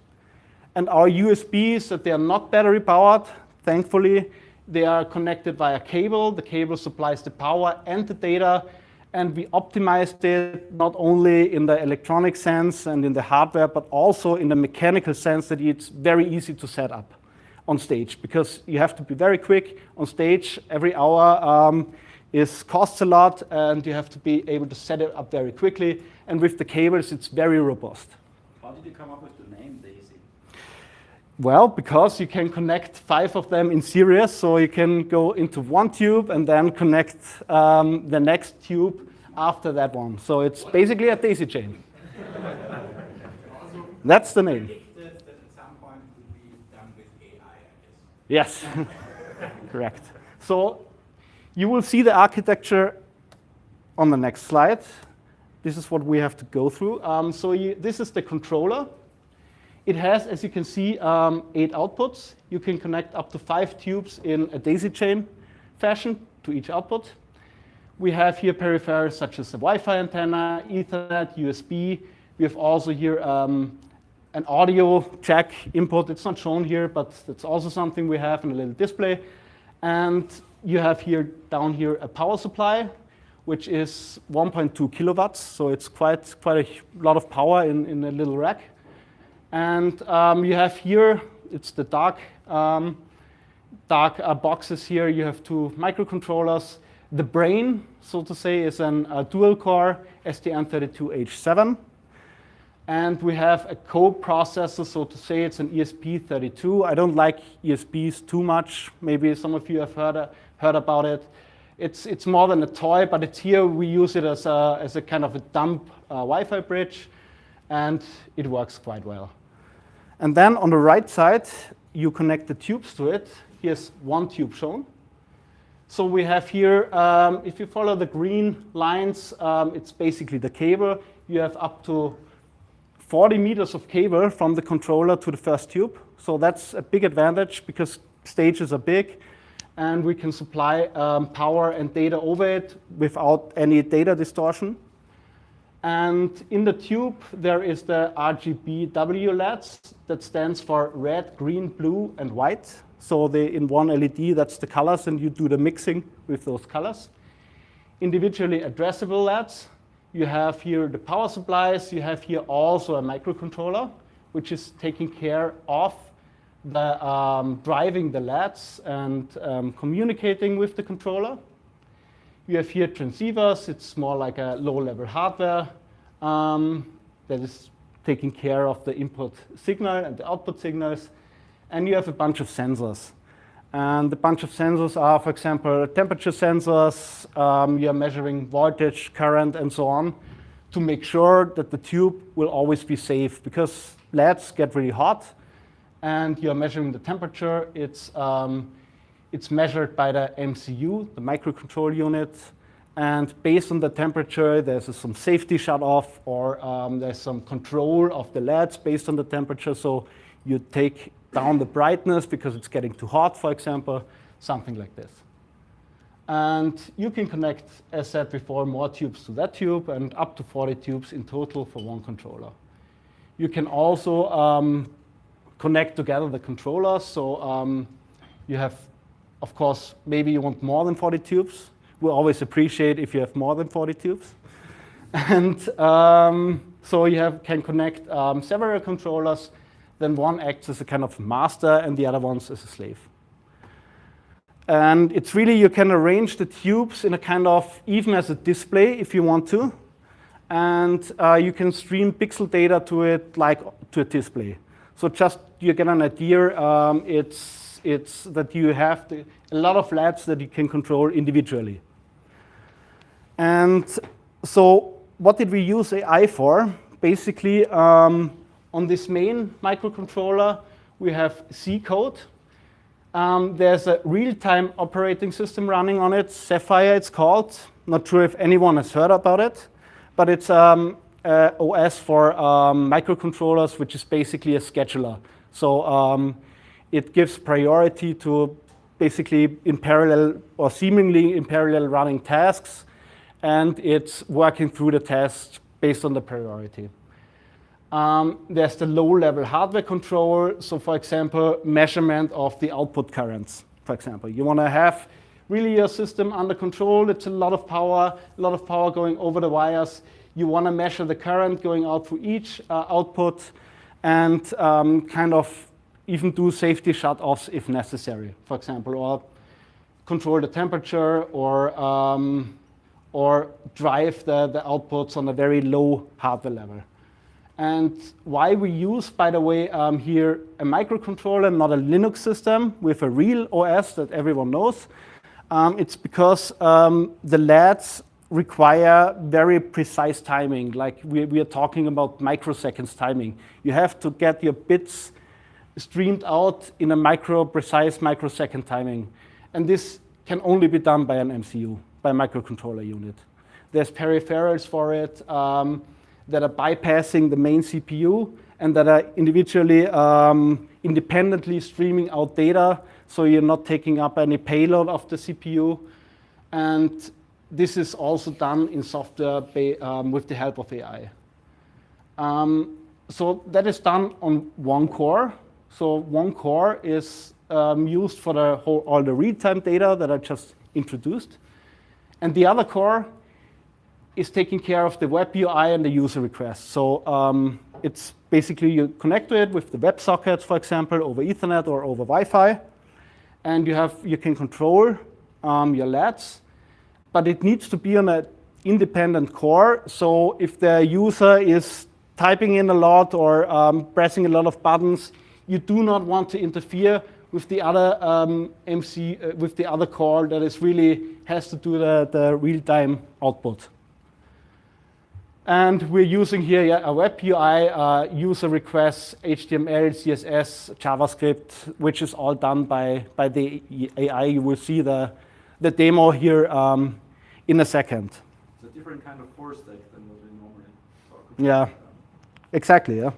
And our USBs, that they are not battery powered, thankfully, they are connected via cable. The cable supplies the power and the data. And we optimized it not only in the electronic sense and in the hardware, but also in the mechanical sense that it's very easy to set up. on stage, because you have to be very quick on stage. Every hour costs a lot, and you have to be able to set it up very quickly. And with the cables, it's very robust. How did you come up with the name Daisy? Well, because you can connect 5 of them in series, so you can go into one tube and then connect the next tube after that one. So it's basically a daisy chain. That's the name. That at some point it will be done with AI, I Yes, guess. correct. So you will see the architecture on the next slide. This is what we have to go through. This is the controller. It has, as you can see, 8 outputs. You can connect up to 5 tubes in a daisy chain fashion to each output. We have here peripherals such as a Wi-Fi antenna, Ethernet, USB. We have also here an audio jack input. It's not shown here, but that's also something we have in a little display. And you have here down here a power supply, which is 1.2 kilowatts. So it's quite a lot of power in a little rack. And you have here, it's the dark boxes here. You have 2 microcontrollers. The brain, so to say, is a dual-core STM32H7. And we have a co-processor, so to say, it's an ESP32. I don't like ESPs too much. Maybe some of you have heard about it. It's more than a toy, but it's here. We use it as a kind of a dumb Wi-Fi bridge, and it works quite well. And then on the right side, you connect the tubes to it. Here's one tube shown. So we have here, if you follow the green lines, it's basically the cable. You have up to 40 meters of cable from the controller to the first tube. So that's a big advantage because stages are big and we can supply power and data over it without any data distortion. And in the tube, there is the RGBW LEDs that stands for red, green, blue, and white. So in one LED, that's the colors, and you do the mixing with those colors. Individually addressable LEDs. You have here the power supplies. You have here also a microcontroller, which is taking care of the driving the LEDs and communicating with the controller. You have here transceivers. It's more like a low-level hardware that is taking care of the input signal and the output signals. And you have a bunch of sensors. And the bunch of sensors are, for example, temperature sensors. You are measuring voltage, current, and so on to make sure that the tube will always be safe because LEDs get really hot and you're measuring the temperature. It's measured by the MCU, the microcontrol unit. And based on the temperature, there's some safety shut off or there's some control of the LEDs based on the temperature. So you take down the brightness because it's getting too hot, for example, something like this. And you can connect, as said before, more tubes to that tube and up to 40 tubes in total for one controller. You can also connect together the controllers. So you have, of course, maybe you want more than 40 tubes. We always appreciate if you have more than 40 tubes. And so you can connect several controllers. Then one acts as a kind of master and the other ones as a slave. And it's really, you can arrange the tubes in a kind of, even as a display if you want to. And you can stream pixel data to it like to a display. So just you get an idea, it's that you have a lot of LEDs that you can control individually. And so what did we use AI for? Basically, on this main microcontroller, we have C code. There's a real-time operating system running on it, Sapphire it's called. Not sure if anyone has heard about it, but it's OS for microcontrollers, which is basically a scheduler. So it gives priority to basically in parallel or seemingly in parallel running tasks, and it's working through the tasks based on the priority. There's the low-level hardware control. So, for example, measurement of the output currents, for example. You want to have really your system under control. It's a lot of power going over the wires. You want to measure the current going out through each output and kind of even do safety shut-offs if necessary, for example, or control the temperature, or drive the outputs on a very low hardware level. And why we use, by the way, here a microcontroller, not a Linux system with a real OS that everyone knows. It's because the LEDs require very precise timing. Like we are talking about microseconds timing. You have to get your bits streamed out in a precise microsecond timing. And this can only be done by an MCU, by a microcontroller unit. There's peripherals for it that are bypassing the main CPU and that are individually, independently streaming out data, so you're not taking up any payload of the CPU. And this is also done in software with the help of AI. So that is done on one core. So one core is used for all the real-time data that I just introduced. And the other core is taking care of the web UI and the user requests. So it's basically you connect to it with the WebSockets, for example, over Ethernet or over Wi-Fi. And you can control your LEDs. But it needs to be on an independent core. So if the user is typing in a lot or pressing a lot of buttons, you do not want to interfere with the other with the other core that is really has to do the real-time output. And we're using here a web UI, user requests, HTML, CSS, JavaScript, which is all done by the AI. You will see the demo here in a second. It's a different kind of force stack than what we normally talk about. Yeah, exactly, yeah.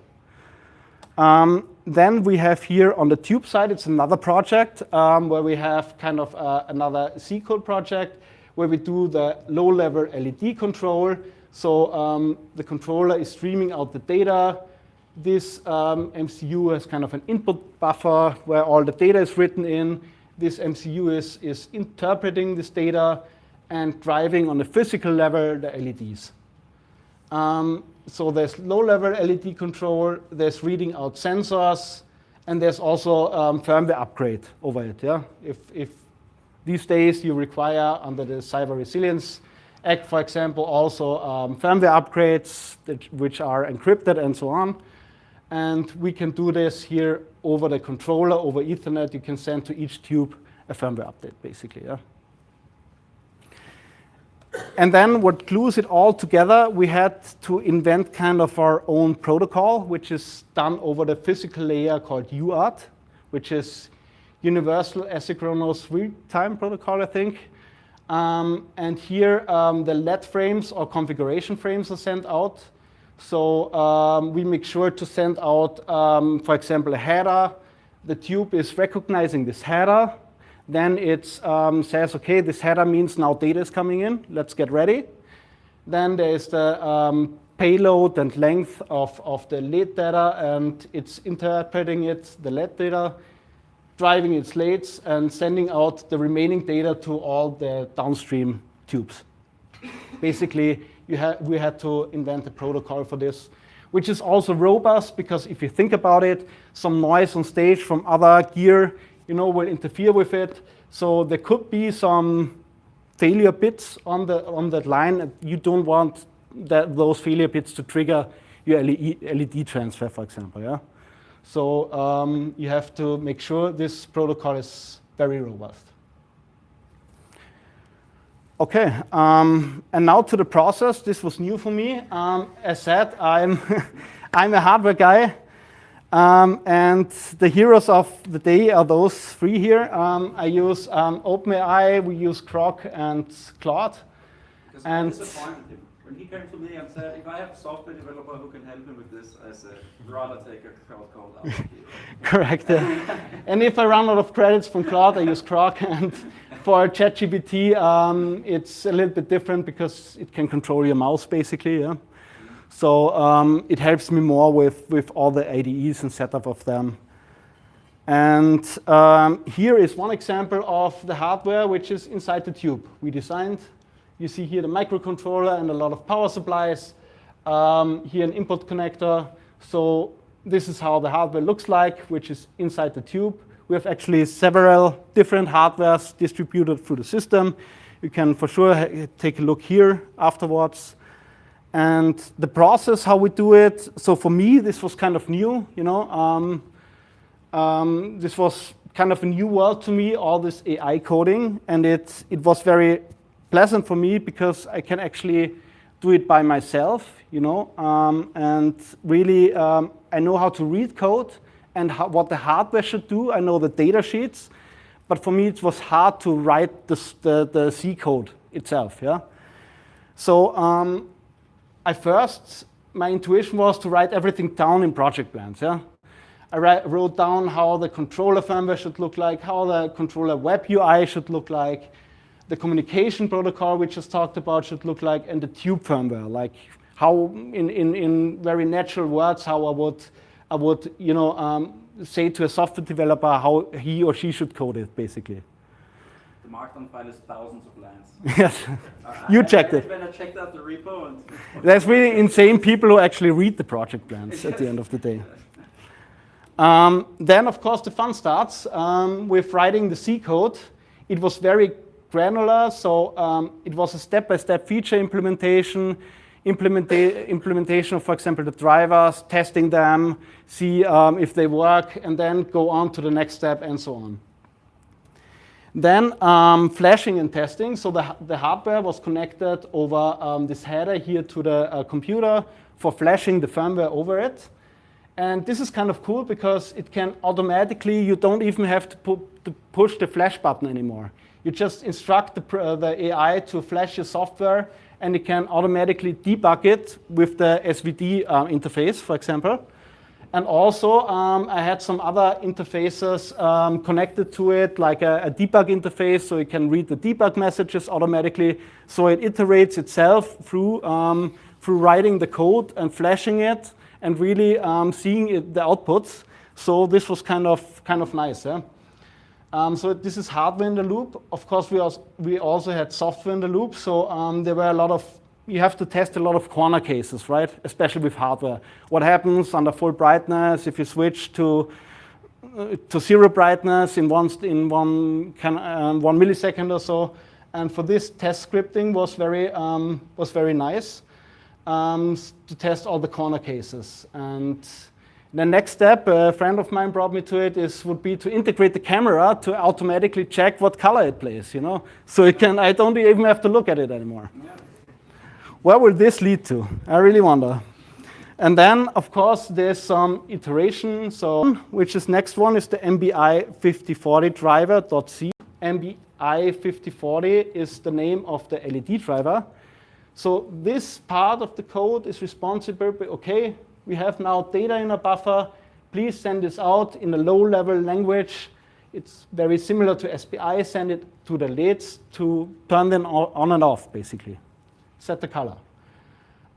Then we have here on the tube side, it's another project where we have kind of another C code project where we do the low-level LED control. So the controller is streaming out the data. This MCU has kind of an input buffer where all the data is written in. This MCU is interpreting this data and driving on the physical level the LEDs. So there's low-level LED control, there's reading out sensors, and there's also firmware upgrade over it. Yeah? If these days you require under the Cyber Resilience Act, for example, also firmware upgrades which are encrypted and so on. And we can do this here over the controller, over Ethernet. You can send to each tube a firmware update, basically. Yeah? And then what glues it all together, we had to invent kind of our own protocol, which is done over the physical layer called UART, which is Universal Asynchronous Real-Time Protocol, I think. And here the LED frames or configuration frames are sent out. So we make sure to send out, for example, a header. The tube is recognizing this header. Then it says, OK, this header means now data is coming in. Let's get ready. Then there's the payload and length of the LED data, and it's interpreting it, the LED data, driving its LEDs, and sending out the remaining data to all the downstream tubes. Basically, we had to invent a protocol for this, which is also robust, because if you think about it, some noise on stage from other gear will interfere with it. So there could be some failure bits on that line. You don't want those failure bits to trigger your LED transfer, for example. Yeah. So you have to make sure this protocol is very robust. Okay, and now to the process. This was new for me. As said, I'm a hardware guy. And the heroes of the day are those three here. I use OpenAI, we use Grok and Claude. Because I'm disappointed him. When he came to me and said, if I have a software developer who can help me with this, I said, rather take a Cloud code out of here. Correct. And if I run out of credits from Claude, I use Grok. And for ChatGPT, it's a little bit different because it can control your mouse, basically. Yeah. So it helps me more with all the IDEs and setup of them. And here is one example of the hardware which is inside the tube we designed. You see here the microcontroller and a lot of power supplies. Here an input connector. So This is how the hardware looks like, which is inside the tube. We have actually several different hardwares distributed through the system. You can for sure take a look here afterwards. And the process, how we do it, so for me, this was kind of new, you know. This was kind of a new world to me, all this AI coding, and it was very pleasant for me because I can actually do it by myself, you know, and really I know how to read code and what the hardware should do. I know the data sheets, but for me it was hard to write the C code itself, yeah. So my intuition was to write everything down in project plans, yeah. I wrote down how the controller firmware should look like, how the controller web UI should look like, the communication protocol we just talked about should look like, and the tube firmware, like how in very natural words, how I would you know, say to a software developer how he or she should code it, basically. The Markdown file is thousands of lines. Yes, you checked it. When I checked out the repo, and there's really insane people who actually read the project plans at the end of the day. Then, of course, the fun starts with writing the C code. It was very granular, so it was a step-by-step feature implementation of, for example, the drivers, testing them, see if they work, and then go on to the next step, and so on. Then flashing and testing. So the hardware was connected over this header here to the computer for flashing the firmware over it. And this is kind of cool because it can automatically, you don't even have to push the flash button anymore. You just instruct the AI to flash your software, and it can automatically debug it with the SVD interface, for example. And also, I had some other interfaces connected to it, like a debug interface, so it can read the debug messages automatically. So it iterates itself through writing the code and flashing it, and really seeing the outputs. So this was kind of nice. Yeah? So this is hardware in the loop. Of course, we also had software in the loop. So there were a lot of, you have to test a lot of corner cases, right? Especially with hardware. What happens under full brightness if you switch to zero brightness in one millisecond or so? And for this, test scripting was very nice. To test all the corner cases. And the next step, a friend of mine brought me to it, would be to integrate the camera to automatically check what color it plays, you know? So I don't even have to look at it anymore. Yeah. Where will this lead to? I really wonder. And then, of course, there's some iteration. So, which is next one is the MBI 5040 driver.c. MBI 5040 is the name of the LED driver. So this part of the code is responsible, okay, we have now data in a buffer, please send this out in a low-level language. It's very similar to SPI, send it to the LEDs to turn them on and off, basically. Set the color.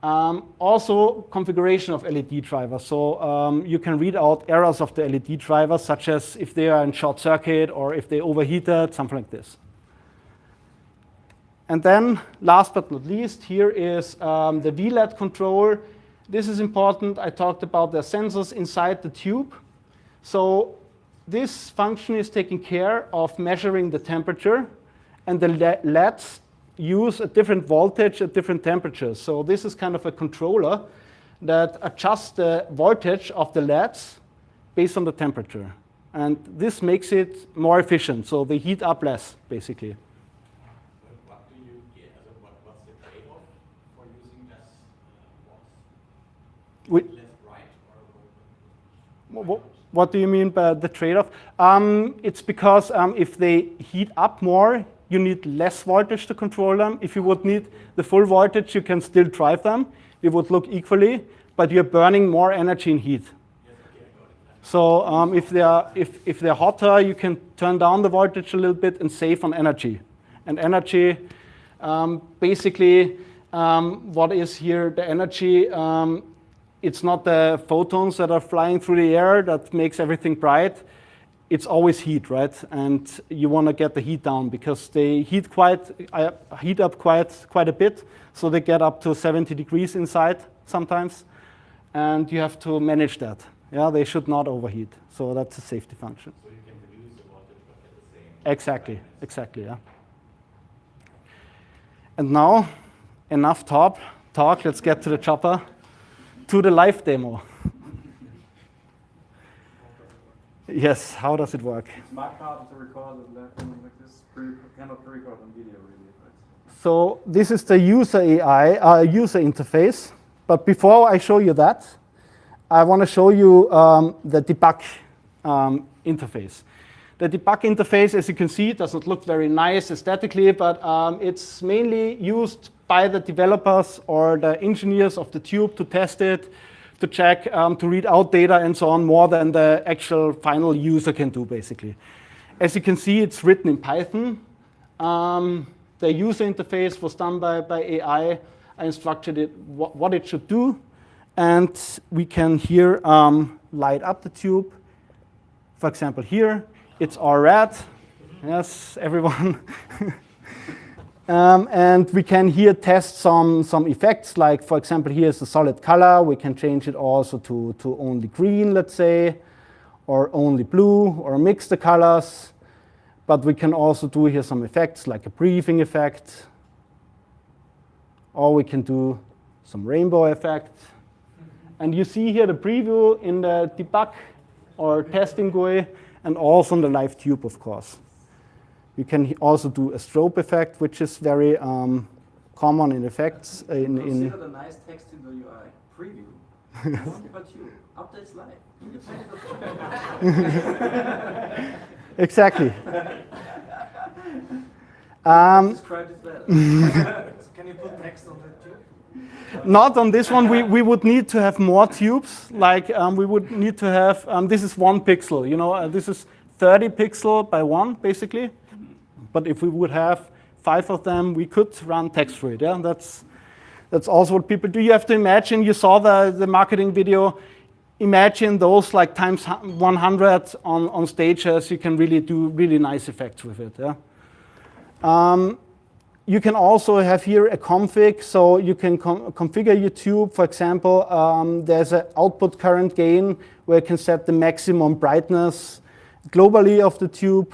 Also, configuration of LED drivers. So you can read out errors of the LED drivers, such as if they are in short circuit or if they overheated, something like this. And then, last but not least, here is the VLED control. This is important. I talked about the sensors inside the tube. So this function is taking care of measuring the temperature, and the LEDs use a different voltage at different temperatures. So this is kind of a controller that adjusts the voltage of the LEDs based on the temperature. And this makes it more efficient, so they heat up less, basically. What do you mean by the trade-off? It's because if they heat up more, you need less voltage to control them. If you would need the full voltage, you can still drive them. They would look equally, but you're burning more energy in heat. So if they're hotter, you can turn down the voltage a little bit and save on energy. And energy, basically, what is here the energy? It's not the photons that are flying through the air that makes everything bright. It's always heat, right? And you want to get the heat down because they heat up quite a bit. So they get up to 70 degrees inside sometimes, and you have to manage that. Yeah, they should not overheat. So that's a safety function. So you can reduce the voltage but at the same Exactly, yeah. And now, enough talk. Let's get to the chopper, to the live demo. Yes, how does it work? It's much harder to record it like this. Cannot record on video really. But So this is the user AI, user interface. But before I show you that, I want to show you the debug interface. The debug interface, as you can see, doesn't look very nice aesthetically, but it's mainly used by the developers or the engineers of the tube to test it, to check, to read out data and so on, more than the actual final user can do, basically. As you can see, it's written in Python. The user interface was done by AI. I instructed it what it should do. And we can here light up the tube. For example, here, it's all red. Yes, everyone. And we can here test some effects, like, for example, here's a solid color. We can change it also to only green, let's say, or only blue, or mix the colors. But we can also do here some effects, like a breathing effect. Or we can do some rainbow effect. And you see here the preview in the debug or testing GUI, and also on the live tube, of course. You can also do a strobe effect, which is very common in effects. Consider the nice text in the UI. Preview. But you updates live. Exactly. Describe it better. Can you put text on the tube? Not on this one. We would need to have more tubes. Like we would need to have. This is 1 pixel. You know, this is 30 pixel by 1, basically. But if we would have 5 of them, we could run text through it. Yeah, that's also what people do. You have to imagine. You saw the marketing video. Imagine those like times 100 on stages. You can really do really nice effects with it. Yeah. You can also have here a config, so you can configure your tube. For example, there's an output current gain where you can set the maximum brightness globally of the tube.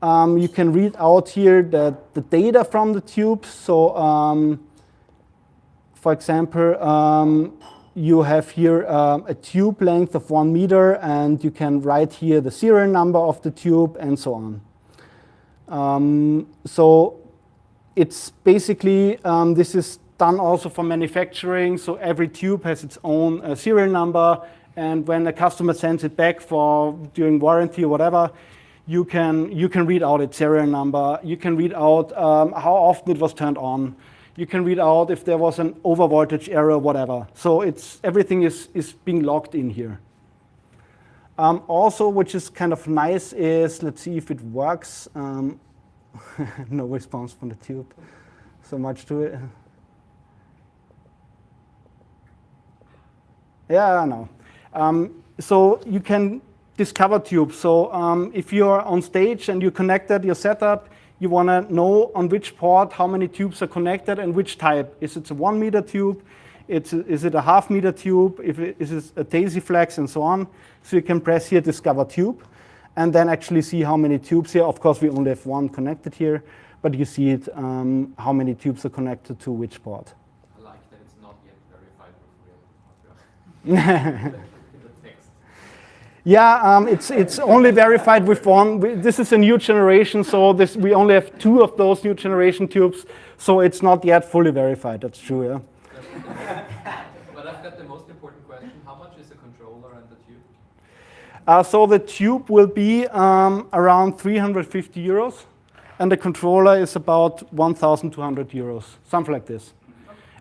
You can read out here the data from the tube. So, for example, you have here a tube length of 1 meter, and you can write here the serial number of the tube and so on. So it's basically, this is done also for manufacturing. So every tube has its own serial number. And when a customer sends it back during warranty or whatever, you can read out its serial number. You can read out how often it was turned on. You can read out if there was an overvoltage error, whatever. So everything is being logged in here. Also, which is kind of nice is, let's see if it works. No response from the tube. So much to it. Yeah, I know. So you can discover tubes. So if you're on stage and you connected your setup, you want to know on which port how many tubes are connected and which type. Is it a 1 meter tube? Is it a half meter tube? Is it a daisy flex and so on? So you can press here discover tube and then actually see how many tubes here. Of course, we only have 1 connected here, but you see it how many tubes are connected to which port. I like that it's not yet verified with real hardware. The text. Yeah, it's only verified with 1. This is a new generation, so we only have 2 of those new generation tubes, so it's not yet fully verified. That's true, yeah. But I've got the most important question. How much is the controller and the tube? So the tube will be around 350 euros, and the controller is about 1,200 euros, something like this.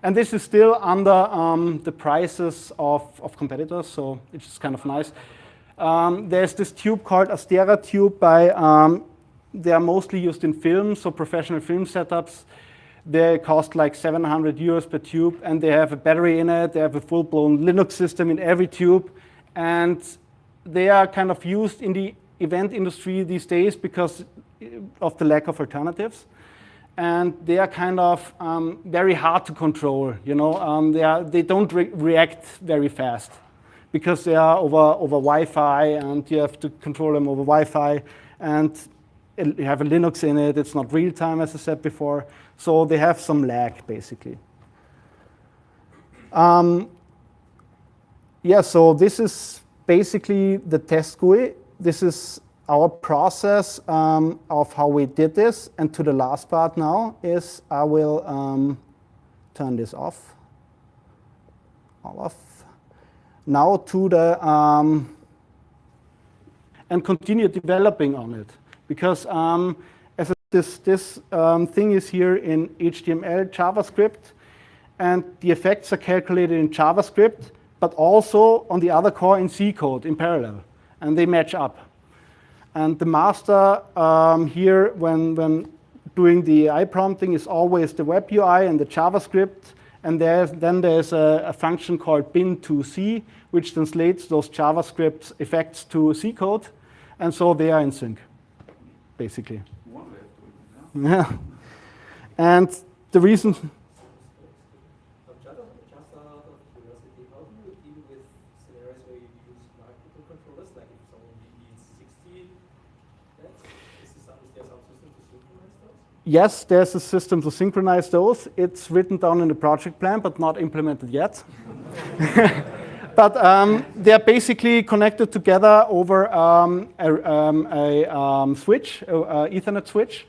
And this is still under the prices of competitors, so it's just kind of nice. There's this tube called Astera tube they are mostly used in film, so professional film setups. They cost like 700 euros per tube, and they have a battery in it. They have a full-blown Linux system in every tube, and they are kind of used in the event industry these days because of the lack of alternatives. And they are kind of very hard to control. You know, they don't react very fast. because they are over Wi-Fi, and you have to control them over Wi-Fi, and you have a Linux in it. It's not real time, as I said before, so they have some lag, basically. Yeah, so this is basically the test GUI. This is our process of how we did this. And to the last part now is I will turn this off, all off. Now to the, and continue developing on it. Because as this thing is here in HTML, JavaScript, and the effects are calculated in JavaScript, but also on the other core in C code in parallel, and they match up. And the master here, when doing the AI prompting, is always the web UI and the JavaScript, and then there's a function called bin2C, which translates those JavaScript effects to C code, and so they are in sync, basically. One way of doing it, yeah. And the reason. Just out of curiosity, how do you deal with scenarios where you use microcontrollers, like if someone needs 60 bits? Is there some system to synchronize those? Yes, there's a system to synchronize those. It's written down in the project plan, but not implemented yet. But they're basically connected together over a switch, Ethernet switch.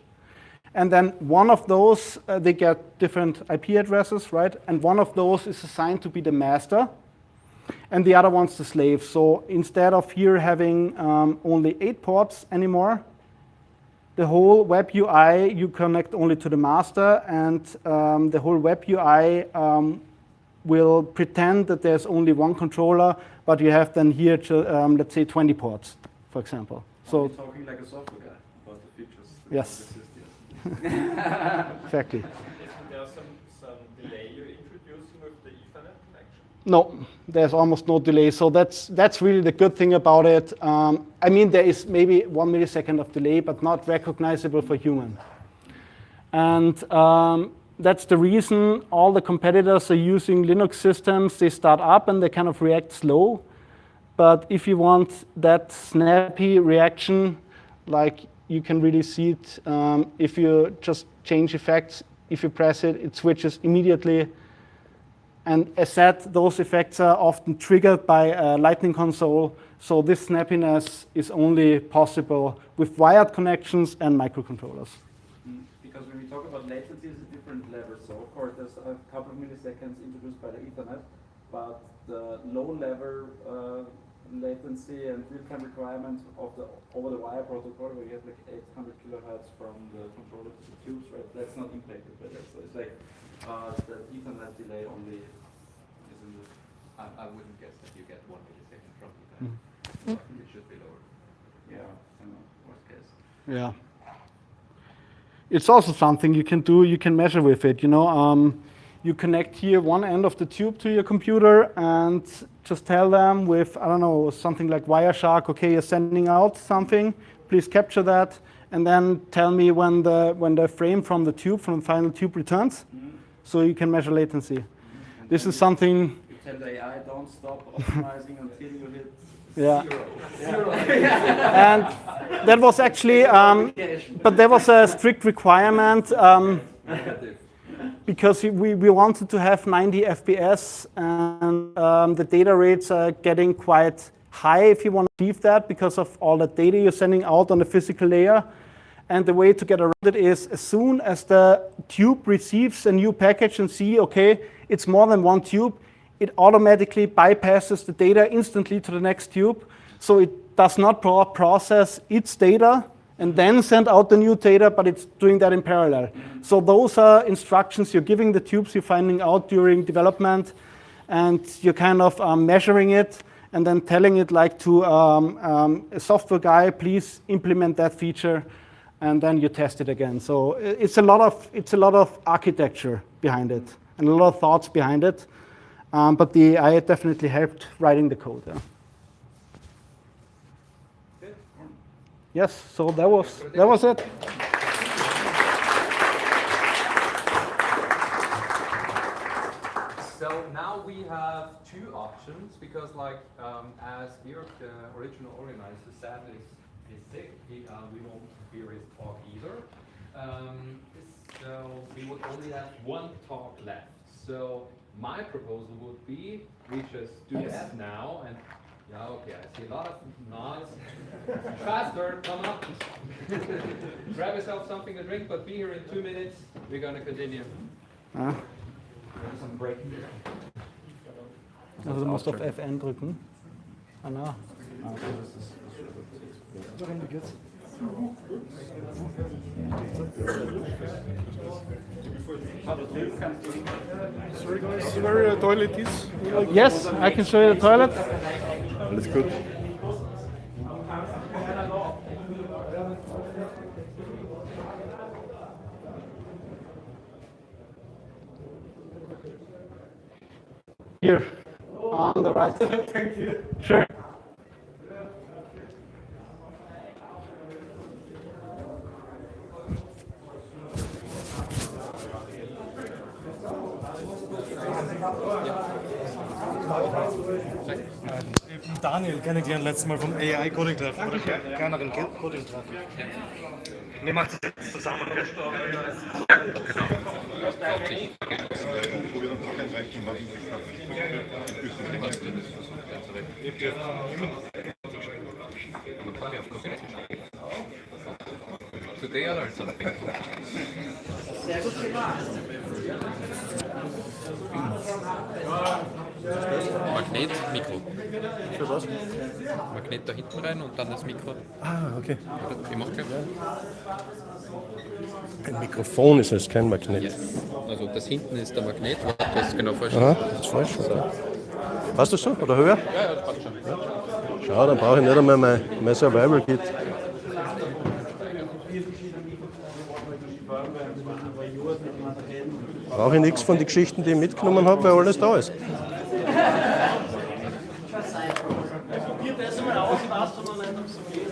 And then one of those, they get different IP addresses, right? And one of those is assigned to be the master, and the other one's the slave. So instead of here having only 8 ports anymore, the whole web UI, you connect only to the master, and the whole web UI will pretend that there's only one controller, but you have then here, let's say, 20 ports, for example. So you're talking like a software guy about the features. Yes. Exactly. There are some delay you're introducing with the Ethernet connection? No, there's almost no delay. So that's really the good thing about it. I mean, there is maybe 1 millisecond of delay, but not recognizable for human. And that's the reason all the competitors are using Linux systems. They start up and they kind of react slow. But if you want that snappy reaction, like you can really see it if you just change effects. If you press it, it switches immediately. And as said, those effects are often triggered by a Lightning console. So this snappiness is only possible with wired connections and microcontrollers. Because when we talk about latency, it's a different level. So of course, there's a couple of milliseconds introduced by the Ethernet, but the low-level latency and real-time requirement of the over-the-wire protocol, where you have like 800 kilohertz from the controller to the tubes, right? That's not impacted by that. So it's like the Ethernet delay only is in the. I wouldn't guess that you get 1 millisecond from Ethernet. It should be lower. Yeah, I know, worst case. Yeah. It's also something you can do, you can measure with it, you know. You connect here one end of the tube to your computer and just tell them with, I don't know, something like Wireshark, okay, you're sending out something, please capture that, and then tell me when the frame from the tube, from the final tube returns, so you can measure latency. This is something. You tell the AI, don't stop optimizing until you hit Yeah. zero. And that was actually, but there was a strict requirement because we wanted to have 90 FPS, and the data rates are getting quite high if you want to achieve that because of all the data you're sending out on the physical layer. And the way to get around it is as soon as the tube receives a new package and see, okay, it's more than one tube, it automatically bypasses the data instantly to the next tube. So it does not process its data and then send out the new data, but it's doing that in parallel. So those are instructions you're giving the tubes you're finding out during development, and you're kind of measuring it and then telling it like to a software guy, please implement that feature, and then you test it again. So it's a lot of architecture behind it and a lot of thoughts behind it. But the AI definitely helped writing the code. Yeah. Yes, so that was it. So now we have two options because, like, as Georg, the original organizer, said, is sick. We won't hear his talk either. So we would only have one talk left. So my proposal would be we just do that now. And yeah, okay, I see a lot of nods. Faster, come up. Grab yourself something to drink, but be here in 2 minutes. We're going to continue. Some break. Also du musst auf FN drücken. Ah, na. Sorry guys, where the toilet is? Yes, I can show you the toilet. Alles gut. Here, on the right. Thank you. Sure. Daniel kennengelernt letztes Mal vom AI Coding Treffen oder kleineren Coding Treffen. Wir machen das jetzt zusammen. Today I learned something. Sehr gut gemacht. Magnet, Mikro. Für was? Magnet da hinten rein und dann das Mikro. Ah, okay. Ich mach gleich. Ein Mikrofon ist es, kein Magnet. Yes. Also das hinten ist der Magnet, du hast genau vorstellen. Aha, das ist falsch. Passt das so? Oder höher? Ja, das passt schon. Schau, dann brauche ich nicht einmal mein Survival Kit. Brauche ich nichts von den Geschichten, die ich mitgenommen habe, weil alles da ist. Probiert das mal aus, passt du noch nicht, ob es so geht.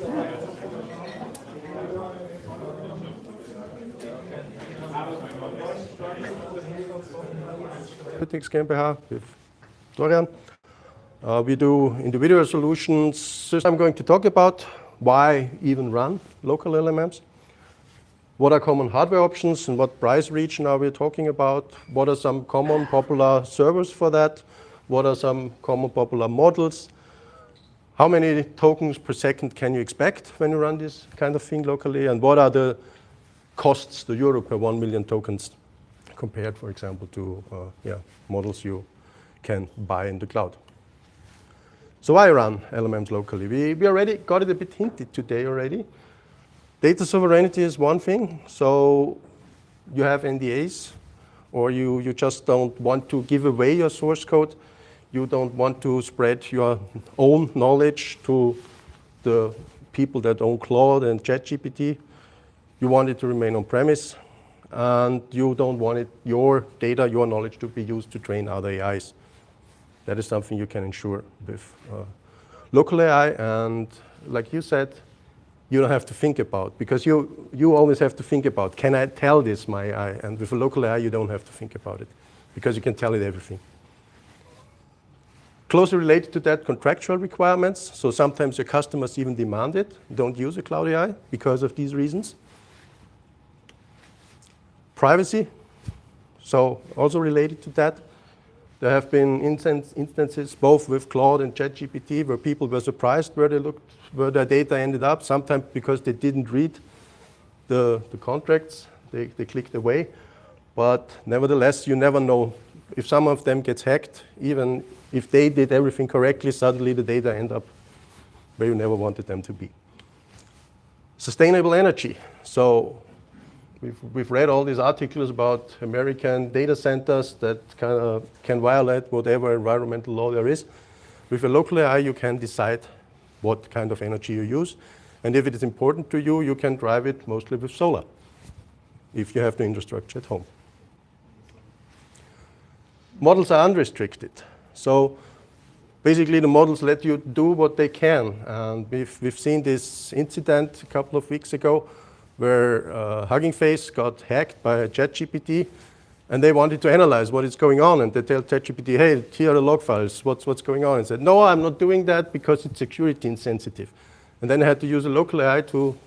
Analytics GmbH with Dorian. We do individual solutions. I'm going to talk about why even run local LLMs. What are common hardware options and what price region are we talking about? What are some common popular servers for that? What are some common popular models? How many tokens per second can you expect when you run this kind of thing locally? And what are the costs, the euro per 1 million tokens compared, for example, to models you can buy in the cloud? So why run LLMs locally? We already got it a bit hinted today already. Data sovereignty is one thing. So you have NDAs, or you just don't want to give away your source code. You don't want to spread your own knowledge to the people that own Claude and ChatGPT. You want it to remain on premise, and you don't want your data, your knowledge to be used to train other AIs. That is something you can ensure with local AI, and like you said, you don't have to think about, because you always have to think about, can I tell this my AI? And with a local AI, you don't have to think about it, because you can tell it everything. Closely related to that, contractual requirements. So sometimes your customers even demand it. Don't use a cloud AI because of these reasons. Privacy. So also related to that, there have been instances both with Claude and ChatGPT where people were surprised where their data ended up, sometimes because they didn't read the contracts, they clicked away. But nevertheless, you never know. If some of them gets hacked, even if they did everything correctly, suddenly the data end up where you never wanted them to be. Sustainable energy. So we've read all these articles about American data centers that can violate whatever environmental law there is. With a local AI, you can decide what kind of energy you use. And if it is important to you, you can drive it mostly with solar, if you have the infrastructure at home. Models are unrestricted. So basically, the models let you do what they can. And we've seen this incident a couple of weeks ago where Hugging Face got hacked by ChatGPT. And they wanted to analyze what is going on, and they tell ChatGPT, hey, here are the log files, what's going on? And said, no, I'm not doing that because it's security insensitive. And then I had to use a local AI to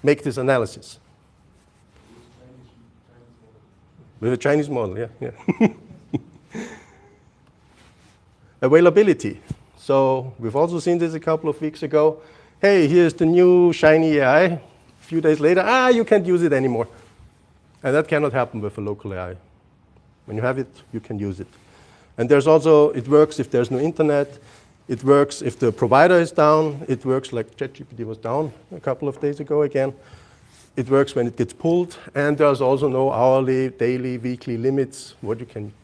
make this analysis. With a Chinese model, yeah. Availability. So we've also seen this a couple of weeks ago. Hey, here's the new shiny AI. A few days later, you can't use it anymore. And that cannot happen with a local AI. When you have it, you can use it. And there's also, it works if there's no internet. It works if the provider is down. It works like ChatGPT was down a couple of days ago again. It works when it gets pulled. And there's also no hourly, daily, weekly limits,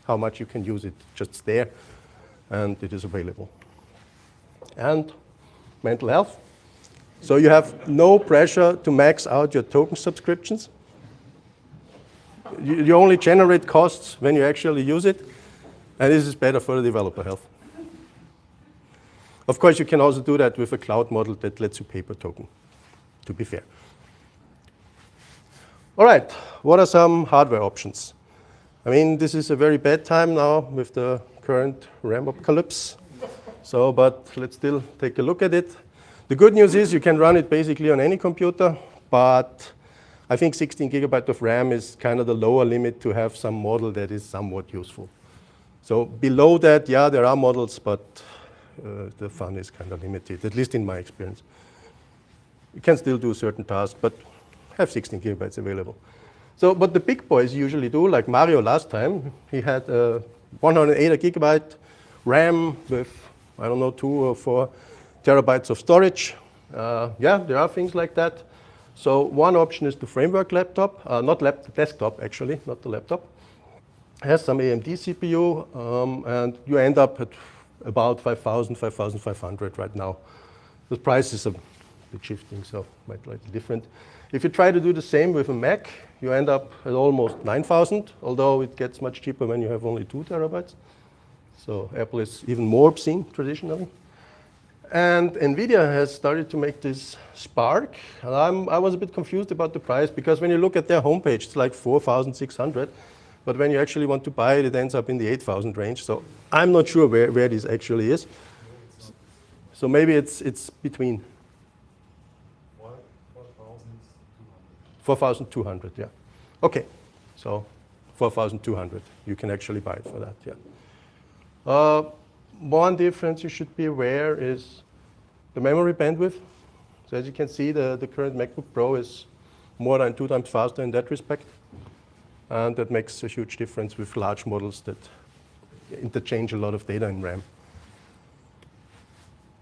how much you can use it. Just there. And it is available. And mental health. So you have no pressure to max out your token subscriptions. You only generate costs when you actually use it, and this is better for the developer health. Of course, you can also do that with a cloud model that lets you pay per token, to be fair. All right, what are some hardware options? I mean, this is a very bad time now with the current RAM apocalypse. But let's still take a look at it. The good news is you can run it basically on any computer, but I think 16 gigabyte of RAM is kind of the lower limit to have some model that is somewhat useful. So below that, yeah, there are models, but the fun is kind of limited, at least in my experience. You can still do certain tasks, but have 16 gigabytes available. So what the big boys usually do, like Mario last time, he had 108 gigabyte RAM with, I don't know, 2 or 4 terabytes of storage. Yeah, there are things like that. So one option is the framework laptop, desktop actually, not the laptop. It has some AMD CPU, and you end up at about 5,000, 5,500 right now. The price is a bit shifting, so might be slightly different. If you try to do the same with a Mac, you end up at almost 9,000, although it gets much cheaper when you have only 2 terabytes. So Apple is even more obscene traditionally. And NVIDIA has started to make this Spark. And I was a bit confused about the price, because when you look at their homepage, it's like 4,600. But when you actually want to buy it, it ends up in the 8,000 range. So I'm not sure where this actually is. So maybe it's between 4,200, yeah. Okay, so 4,200. You can actually buy it for that, yeah. One difference you should be aware is the memory bandwidth. So as you can see, the current MacBook Pro is more than 2 times faster in that respect. And that makes a huge difference with large models that interchange a lot of data in RAM.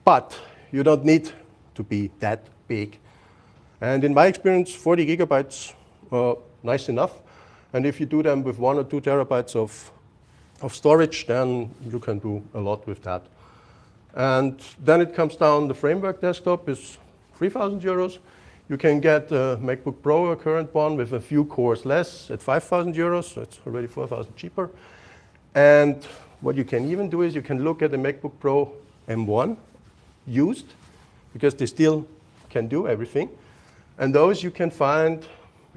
But you don't need to be that big. And in my experience, 40 gigabytes are nice enough. And if you do them with 1 or 2 terabytes of storage, then you can do a lot with that. And then it comes down, the framework desktop is 3,000 euros. You can get a MacBook Pro, a current one, with a few cores less at 5,000 euros. So it's already 4,000 cheaper. And what you can even do is you can look at the MacBook Pro M1 used, because they still can do everything. And those you can find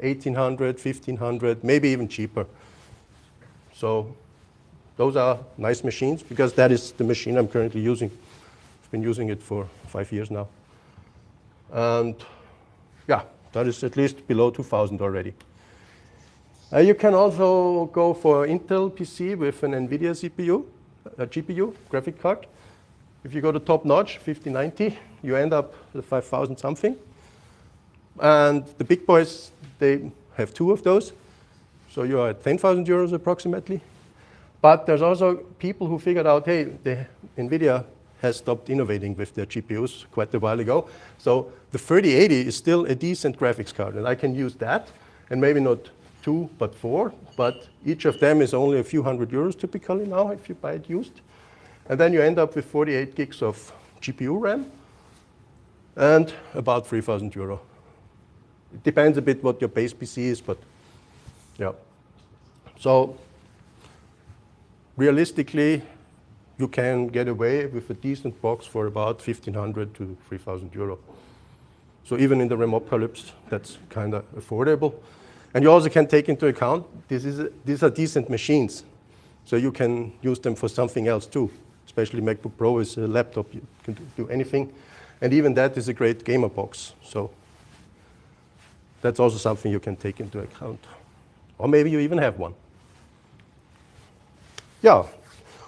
1,800, 1,500, maybe even cheaper. So those are nice machines, because that is the machine I'm currently using. I've been using it for 5 years now. And yeah, that is at least below 2,000 already. You can also go for Intel PC with an NVIDIA CPU, GPU, graphic card. If you go to top notch, 5090, you end up at 5,000 something. And the big boys, they have 2 of those. So you're at 10,000 euros approximately. But there's also people who figured out, hey, NVIDIA has stopped innovating with their GPUs quite a while ago. So the 3080 is still a decent graphics card, and I can use that, and maybe not 2, but 4, but each of them is only a few hundred euros typically now if you buy it used. And then you end up with 48 gigs of GPU RAM and about 3,000 euro. It depends a bit what your base PC is, but yeah. So realistically, you can get away with a decent box for about 1,500 to 3,000 euro. So even in the RAM apocalypse, that's kind of affordable. And you also can take into account these are decent machines. So you can use them for something else too. Especially MacBook Pro is a laptop. You can do anything. And even that is a great gamer box. So that's also something you can take into account. Or maybe you even have one. Yeah,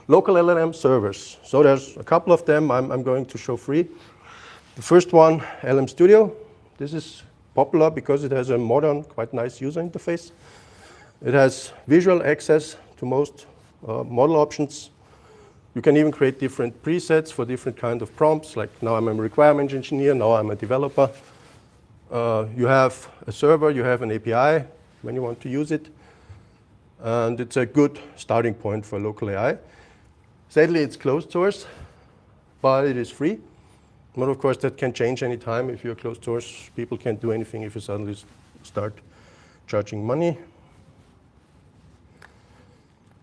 local LLM servers. So there's a couple of them I'm going to show free. The first one, LM Studio. This is popular because it has a modern, quite nice user interface. It has visual access to most model options. You can even create different presets for different kind of prompts, like now I'm a requirements engineer, now I'm a developer. You have a server, you have an API when you want to use it. And it's a good starting point for local AI. Sadly, it's closed source, but it is free. But of course, that can change any time. If you're closed source, people can't do anything if you suddenly start charging money.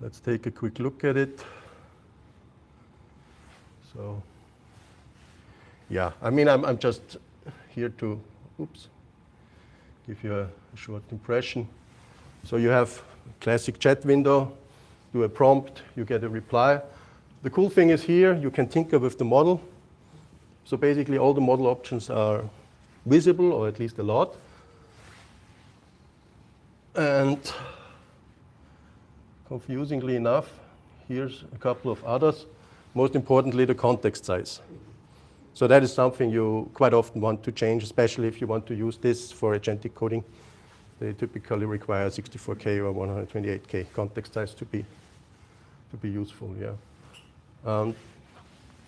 Let's take a quick look at it. So, yeah, I mean, I'm just here to, give you a short impression. So you have a classic chat window, do a prompt, you get a reply. The cool thing is here, you can tinker with the model. So basically all the model options are visible, or at least a lot. And confusingly enough, here's a couple of others. Most importantly, the context size. So that is something you quite often want to change, especially if you want to use this for agentic coding. They typically require 64K or 128K context size to be useful, yeah.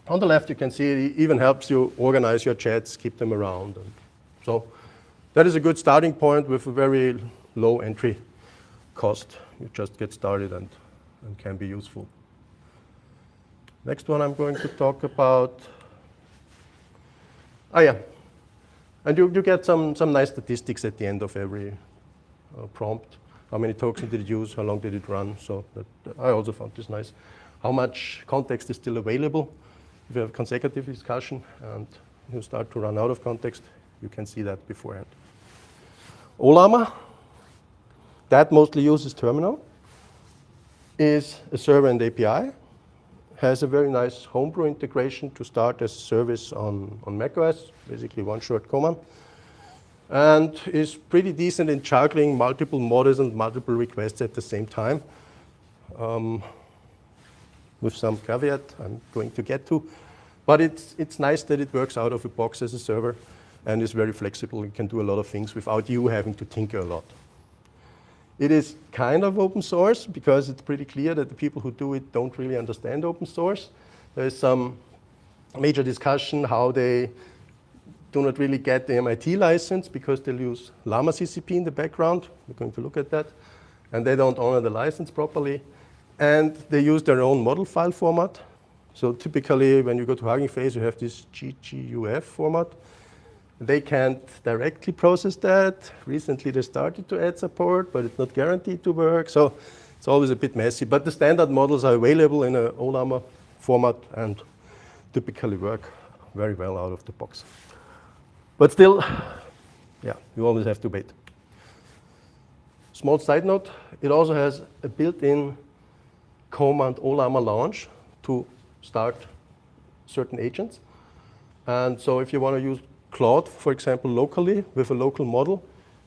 On the left, you can see it even helps you organize your chats, keep them around. And so that is a good starting point with a very low entry cost. You just get started and can be useful. Next one I'm going to talk about. Yeah. And you get some nice statistics at the end of every prompt. How many tokens did it use? How long did it run? So I also found this nice. How much context is still available? If you have consecutive discussion and you start to run out of context, you can see that beforehand. Ollama, that mostly uses terminal, is a server and API, has a very nice homebrew integration to start as a service on macOS, basically one short command, and is pretty decent in juggling multiple models and multiple requests at the same time, with some caveat I'm going to get to. But it's nice that it works out of the box as a server and is very flexible. It can do a lot of things without you having to tinker a lot. It is kind of open source because it's pretty clear that the people who do it don't really understand open source. There's some major discussion how they do not really get the MIT license because they'll use Llama CCP in the background. We're going to look at that. And they don't honor the license properly. And they use their own model file format. So typically, when you go to Hugging Face, you have this GGUF format. They can't directly process that. Recently, they started to add support, but it's not guaranteed to work. So it's always a bit messy. But the standard models are available in an Ollama format and typically work very well out of the box. But still, yeah, you always have to wait. Small side note, it also has a built-in command Ollama launch to start certain agents. And so if you want to use Claude, for example, locally with a local model,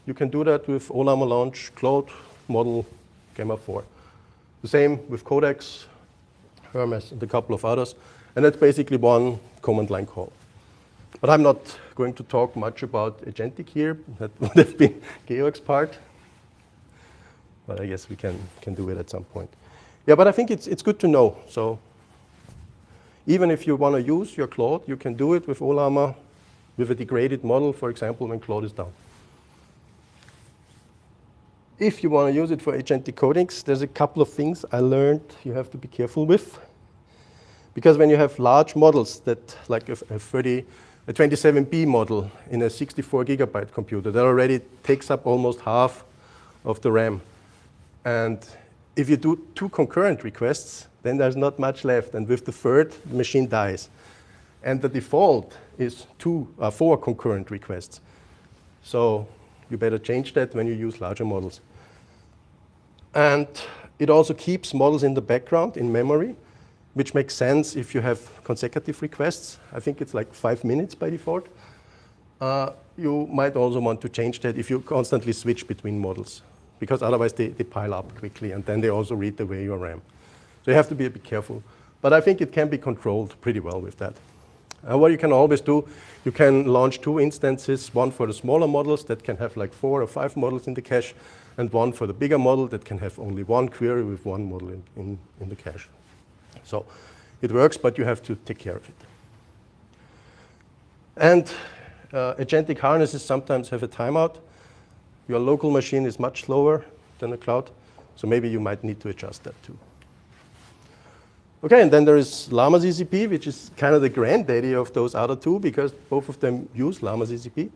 you can do that with Ollama launch Claude model Gamma 4. The same with Codex, Hermes, and a couple of others. And that's basically one command line call. But I'm not going to talk much about agentic here. That would have been Georg's part. But I guess we can do it at some point. Yeah, but I think it's good to know. So even if you want to use your Claude, you can do it with Ollama with a degraded model, for example, when Claude is down. If you want to use it for agentic codings, there's a couple of things I learned you have to be careful with. Because when you have large models that, like a 27B model in a 64 gigabyte computer, that already takes up almost half of the RAM. And if you do 2 concurrent requests, then there's not much left. And with the third, the machine dies. And the default is 4 concurrent requests. So you better change that when you use larger models. And it also keeps models in the background, in memory, which makes sense if you have consecutive requests. I think it's like 5 minutes by default. You might also want to change that if you constantly switch between models, because otherwise they pile up quickly, and then they also read away your RAM. So you have to be a bit careful. But I think it can be controlled pretty well with that. What you can always do, you can launch 2 instances, one for the smaller models that can have like 4 or 5 models in the cache, and one for the bigger model that can have only 1 query with 1 model in the cache. So it works, but you have to take care of it. And agentic harnesses sometimes have a timeout. Your local machine is much slower than the cloud, so maybe you might need to adjust that too. Okay, and then there is Llama ZCP, which is kind of the granddaddy of those other 2, because both of them use Llama ZCP.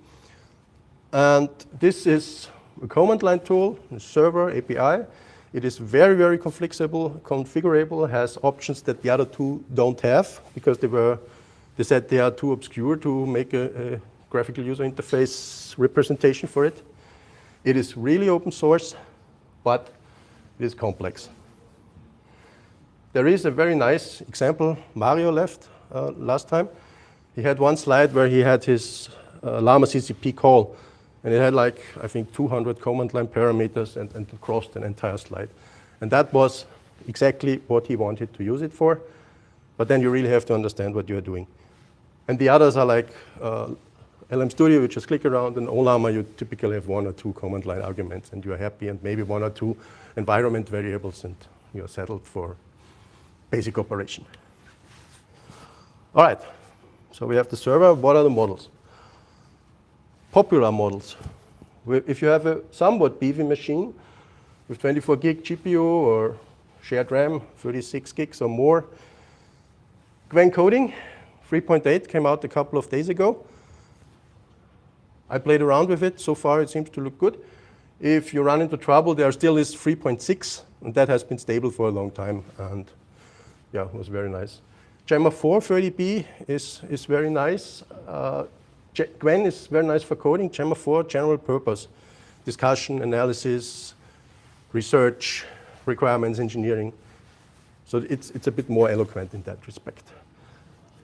And this is a command line tool, a server API. It is very, very configurable, has options that the other 2 don't have, because they said they are too obscure to make a graphical user interface representation for it. It is really open source, but it is complex. There is a very nice example Mario left last time. He had one slide where he had his Llama CCP call, and it had like, I think, 200 command line parameters and crossed an entire slide. And that was exactly what he wanted to use it for, but then you really have to understand what you're doing. And the others are like LM Studio, you just click around, and Ollama, you typically have 1 or 2 command line arguments, and you're happy, and maybe 1 or 2 environment variables, and you're settled for basic operation. All right, so we have the server. What are the models? Popular models. If you have a somewhat beefy machine with 24 gig GPU or shared RAM, 36 gigs or more, Gwen coding 3.8 came out a couple of days ago. I played around with it. So far, it seems to look good. If you run into trouble, there still is 3.6, and that has been stable for a long time, and yeah, it was very nice. Gemma 4 30B is very nice. Gwen is very nice for coding. Gemma 4, general purpose, discussion, analysis, research, requirements engineering. So it's a bit more eloquent in that respect.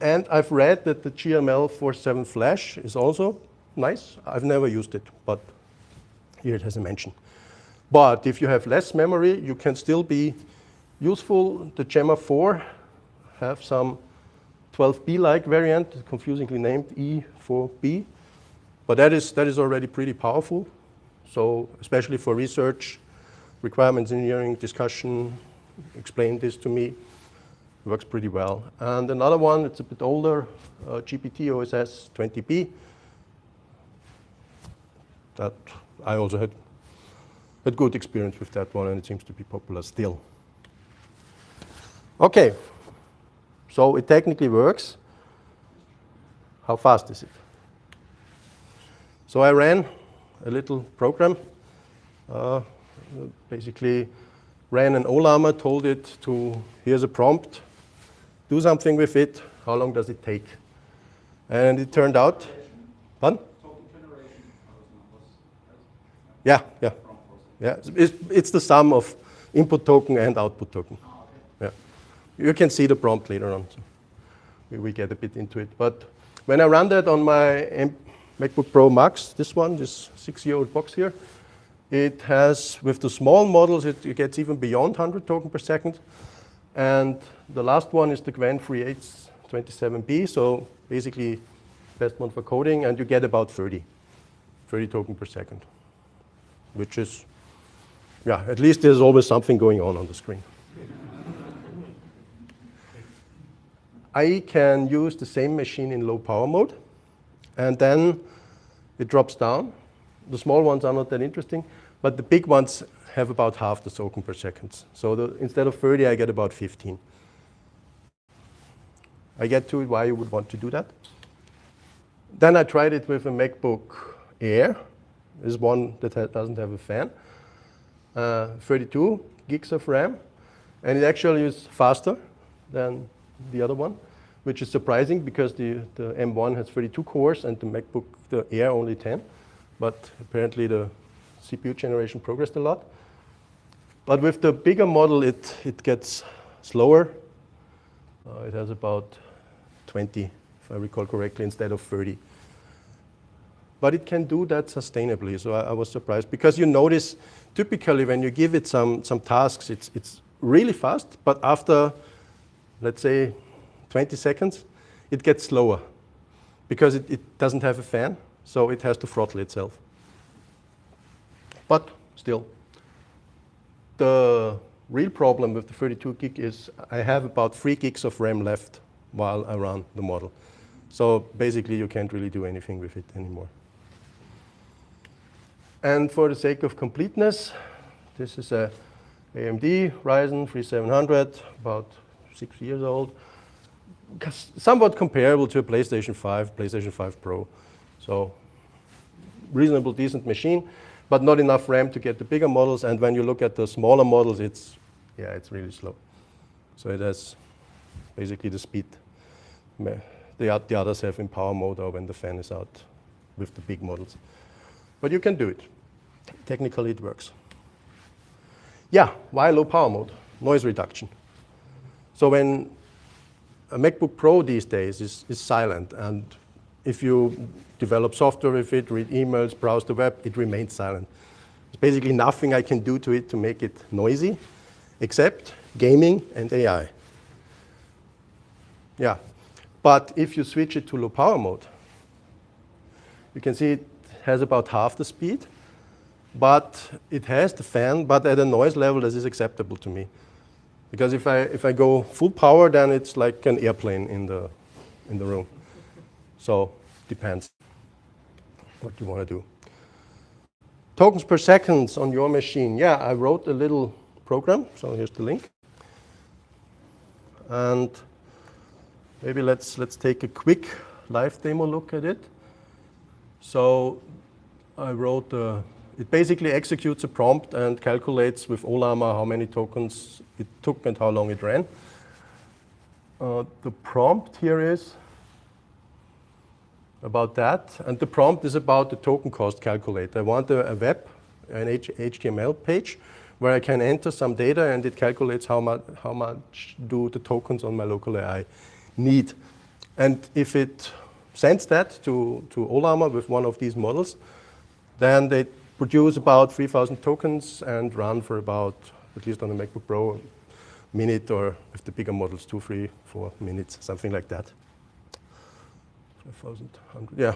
And I've read that the GML 47 Flash is also nice. I've never used it, but here it has a mention. But if you have less memory, you can still be useful. The Gemma 4 have some 12B-like variant, confusingly named E4B, but that is already pretty powerful. So especially for research, requirements engineering, discussion, explain this to me, works pretty well. And another one, it's a bit older, GPT OSS 20B. That I also had good experience with that one, and it seems to be popular still. Okay, so it technically works. How fast is it? So I ran a little program, basically ran an Ollama, told it to, here's a prompt, do something with it, how long does it take? And it turned out, fun? Yeah. It's the sum of input token and output token. Yeah. You can see the prompt later on. So we get a bit into it. But when I run that on my MacBook Pro Max, this 6-year-old box here, it has, with the small models, it gets even beyond 100 tokens per second. And the last one is the Gwen 3827B, so basically best one for coding, and you get about 30 tokens per second, which is, yeah, at least there's always something going on the screen. I can use the same machine in low power mode, and then it drops down. The small ones are not that interesting, but the big ones have about half the token per second. So instead of 30, I get about 15. I get to it why you would want to do that. Then I tried it with a MacBook Air. This is one that doesn't have a fan. 32 gigs of RAM, and it actually is faster than the other one, which is surprising because the M1 has 32 cores and the MacBook, the Air, only 10. but apparently the CPU generation progressed a lot. But with the bigger model, it gets slower. It has about 20, if I recall correctly, instead of 30. But it can do that sustainably, so I was surprised. Because you notice, typically when you give it some tasks, it's really fast, but after, let's say, 20 seconds, it gets slower. Because it doesn't have a fan, so it has to throttle itself. But still, the real problem with the 32 gig is I have about 3 gigs of RAM left while I run the model. So basically, you can't really do anything with it anymore. And for the sake of completeness, this is a AMD Ryzen 3700, about 6 years old. Somewhat comparable to a PlayStation 5, PlayStation 5 Pro. So reasonable, decent machine, but not enough RAM to get the bigger models. And when you look at the smaller models, it's really slow. So it has basically the speed the others have in power mode or when the fan is out with the big models. But you can do it. Technically, it works. Yeah, why low power mode? Noise reduction. So when a MacBook Pro these days is silent, and if you develop software with it, read emails, browse the web, it remains silent. There's basically nothing I can do to it to make it noisy, except gaming and AI. Yeah, but if you switch it to low power mode, you can see it has about half the speed, but it has the fan, but at a noise level that is acceptable to me. Because if I go full power, then it's like an airplane in the room. So depends what you want to do. Tokens per second on your machine. Yeah, I wrote a little program. So here's the link. And maybe let's take a quick live demo look at it. So I wrote it basically executes a prompt and calculates with Ollama how many tokens it took and how long it ran. The prompt here is about that, and the prompt is about the token cost calculator. I want a web, an HTML page, where I can enter some data and it calculates how much do the tokens on my local AI need. And if it sends that to Ollama with one of these models, then they produce about 3,000 tokens and run for about, at least on the MacBook Pro, a minute, or with the bigger models, 2, 3, 4 minutes, something like that. 5,100, yeah.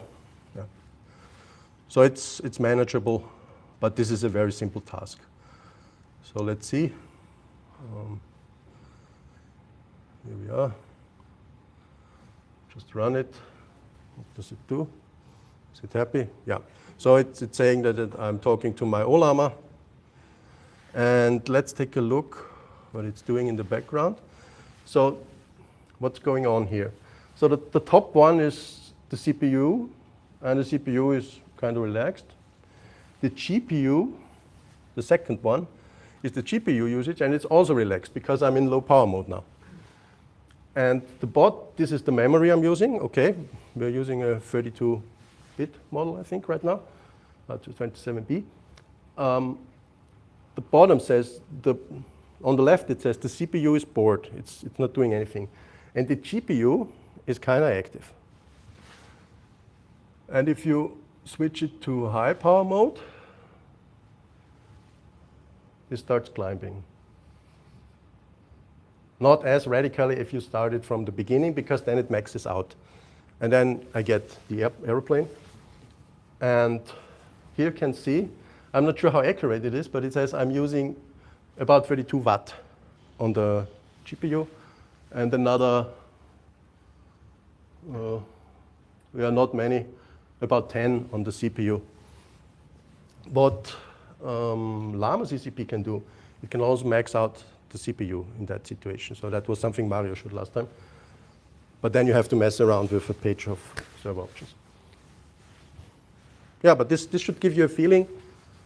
So it's manageable, but this is a very simple task. So let's see. Here we are. Just run it. What does it do? Is it happy? Yeah. So it's saying that I'm talking to my Ollama. And let's take a look what it's doing in the background. So what's going on here? So the top one is the CPU, and the CPU is kind of relaxed. The GPU, the second one, is the GPU usage, and it's also relaxed because I'm in low power mode now. And the bot, this is the memory I'm using. Okay, we're using a 32-bit model, I think, right now, to 27B. The bottom says, on the left it says the CPU is bored. It's not doing anything. And the GPU is kind of active. And if you switch it to high power mode, it starts climbing. Not as radically if you start it from the beginning, because then it maxes out. And then I get the airplane. And here you can see, I'm not sure how accurate it is, but it says I'm using about 32 watt on the GPU and another, not many, about 10 on the CPU. What Llama CCP can do, it can also max out the CPU in that situation. So that was something Mario showed last time. But then you have to mess around with a page of server options. Yeah, but this should give you a feeling.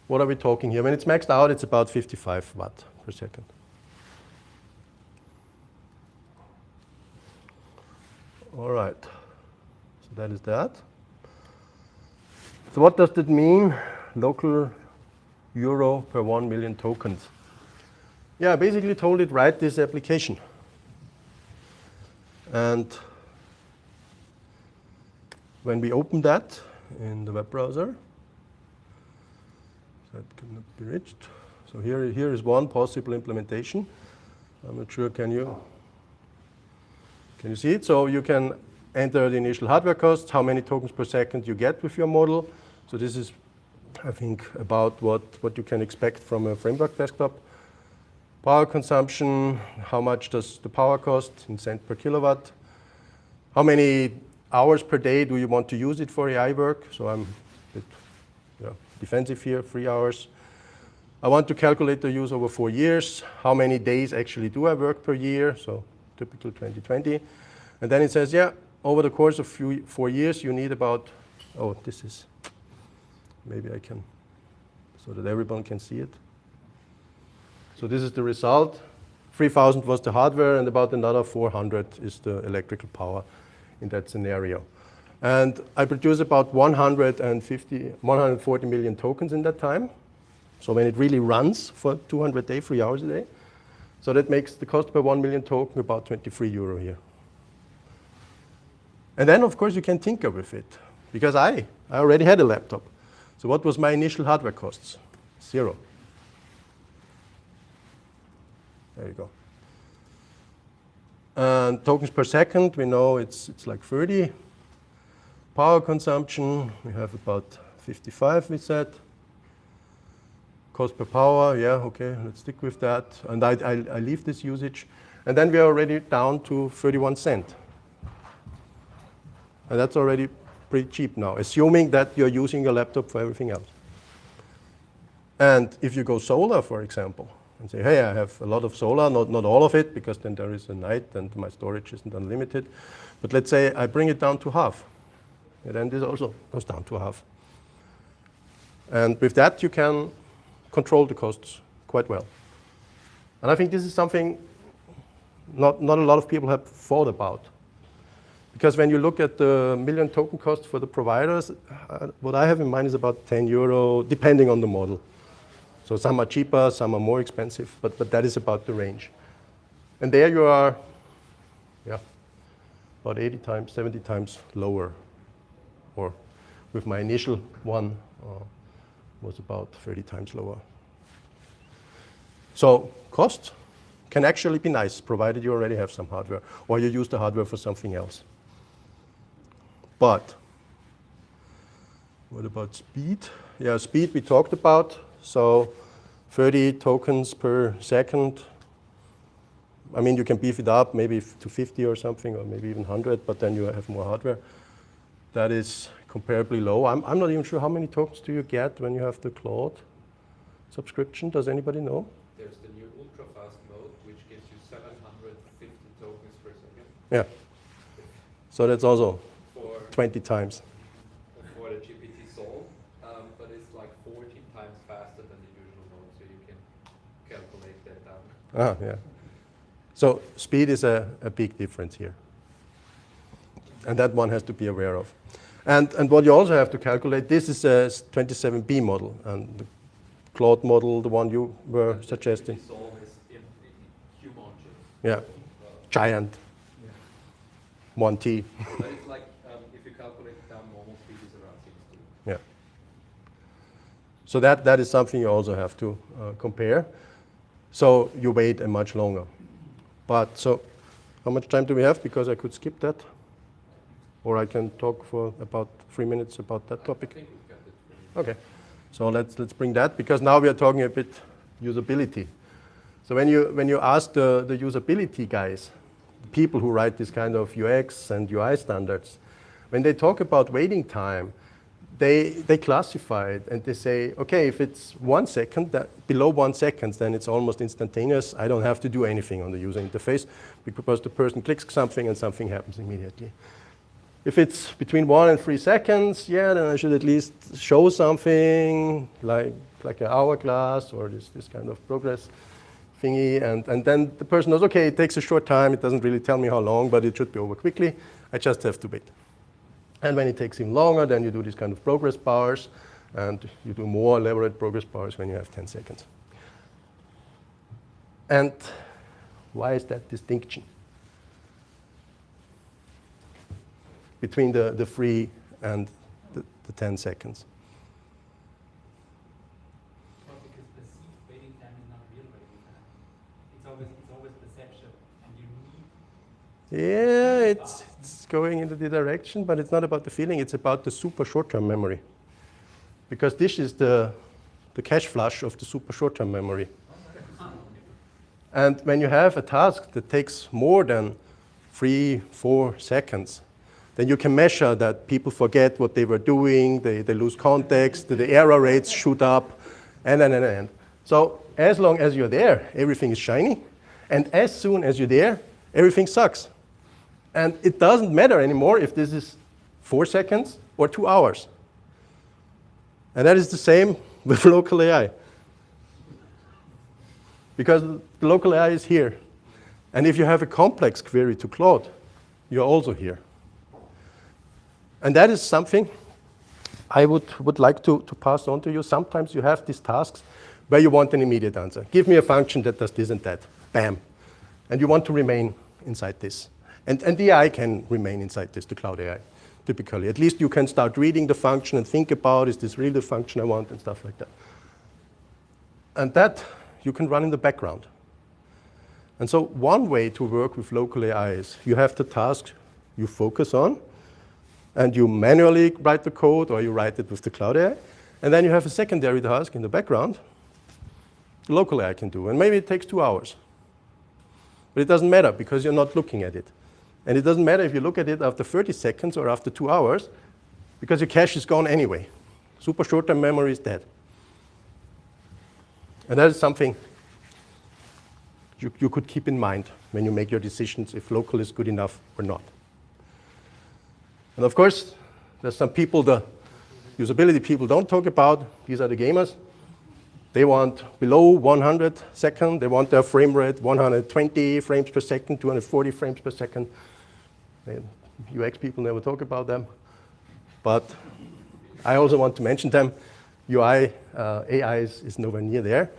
What are we talking here? When it's maxed out, it's about 55 watt per second. All right, so that is that. So what does that mean? Local euro per 1 million tokens. Yeah, I basically told it write this application. And when we open that in the web browser, that cannot be reached. So here is one possible implementation. I'm not sure, can you see it? So you can enter the initial hardware costs, how many tokens per second you get with your model. So this is, I think, about what you can expect from a framework desktop. Power consumption, how much does the power cost in cent per kilowatt? How many hours per day do you want to use it for AI work? So I'm a bit defensive here, 3 hours. I want to calculate the use over 4 years. How many days actually do I work per year? So typical 2020. And then it says, yeah, over the course of 4 years, you need about, oh, this is, maybe I can, so that everyone can see it. So this is the result. 3,000 was the hardware, and about another 400 is the electrical power in that scenario. And I produce about 140 million tokens in that time. So when it really runs for 200 days, 3 hours a day. So that makes the cost per 1 million token about 23 euro here. And then, of course, you can tinker with it, because I already had a laptop. So what was my initial hardware costs? 0. There you go. And tokens per second, we know it's like 30. Power consumption, we have about 55, we said. Cost per power, yeah, okay, let's stick with that. And I leave this usage. And then we are already down to 31 cents. And that's already pretty cheap now, assuming that you're using your laptop for everything else. And if you go solar, for example, and say, hey, I have a lot of solar, not all of it, because then there is a night and my storage isn't unlimited. But let's say I bring it down to half. And then this also goes down to half. And with that, you can control the costs quite well. And I think this is something not a lot of people have thought about. Because when you look at the million token cost for the providers, what I have in mind is about 10 euro, depending on the model. So some are cheaper, some are more expensive, but that is about the range. And there you are, yeah, about 80 times, 70 times lower. Or with my initial one, was about 30 times lower. So cost can actually be nice, provided you already have some hardware, or you use the hardware for something else. But what about speed? Yeah, speed we talked about. So 30 tokens per second. I mean, you can beef it up maybe to 50 or something, or maybe even 100, but then you have more hardware. That is comparably low. I'm not even sure how many tokens do you get when you have the Claude subscription. Does anybody know? There's the new ultra-fast mode, which gives you 750 tokens per second. Yeah. So that's also 20 times. For the GPT Soul, but it's like 14 times faster than the usual mode, so you can calculate that down. Ah, yeah. So speed is a big difference here. And that one has to be aware of. And what you also have to calculate, this is a 27B model, and the Claude model, the one you were suggesting. The Soul is humongous. Yeah, giant. Yeah. 1T. But it's like, if you calculate it down, normal speed is around 60. Yeah. So that is something you also have to compare. So you wait a much longer. But so how much time do we have? Because I could skip that. Or I can talk for about 3 minutes about that topic. I think we've got it. Okay. So let's bring that, because now we are talking a bit usability. So when you ask the usability guys, the people who write this kind of UX and UI standards, when they talk about waiting time, they classify it and they say, okay, if it's 1 second, below 1 second, then it's almost instantaneous. I don't have to do anything on the user interface because the person clicks something and something happens immediately. If it's between 1 and 3 seconds, yeah, then I should at least show something like an hourglass or this kind of progress thingy. And then the person knows, okay, it takes a short time. It doesn't really tell me how long, but it should be over quickly. I just have to wait. And when it takes even longer, then you do this kind of progress bars, and you do more elaborate progress bars when you have 10 seconds. And why is that distinction between the free and the 10 seconds? Well, because perceived waiting time is not real waiting time. It's always perception, and you need. Yeah, it's going into the direction, but it's not about the feeling, it's about the super short-term memory. Because this is the cache flush of the super short-term memory. And when you have a task that takes more than 3-4 seconds, then you can measure that people forget what they were doing, they lose context, the error rates shoot up, and. So as long as you're there, everything is shiny. And as soon as you're there, everything sucks. And it doesn't matter anymore if this is 4 seconds or 2 hours. And that is the same with local AI. Because the local AI is here. And if you have a complex query to Claude, you're also here. And that is something I would like to pass on to you. Sometimes you have these tasks where you want an immediate answer. Give me a function that does this and that. Bam. And you want to remain inside this. And the AI can remain inside this, the cloud AI, typically. At least you can start reading the function and think about, is this really the function I want, and stuff like that. And that you can run in the background. And so one way to work with local AI is you have the task you focus on, and you manually write the code, or you write it with the cloud AI. And then you have a secondary task in the background, the local AI can do. And maybe it takes 2 hours. But it doesn't matter, because you're not looking at it. And it doesn't matter if you look at it after 30 seconds or after 2 hours, because your cache is gone anyway. Super short-term memory is dead. And that is something you could keep in mind when you make your decisions if local is good enough or not. And of course, there's some people, the usability people don't talk about. These are the gamers. They want below 100 seconds. They want their frame rate 120 frames per second, 240 frames per second. And UX people never talk about them. But I also want to mention them. UI, AI is nowhere near there.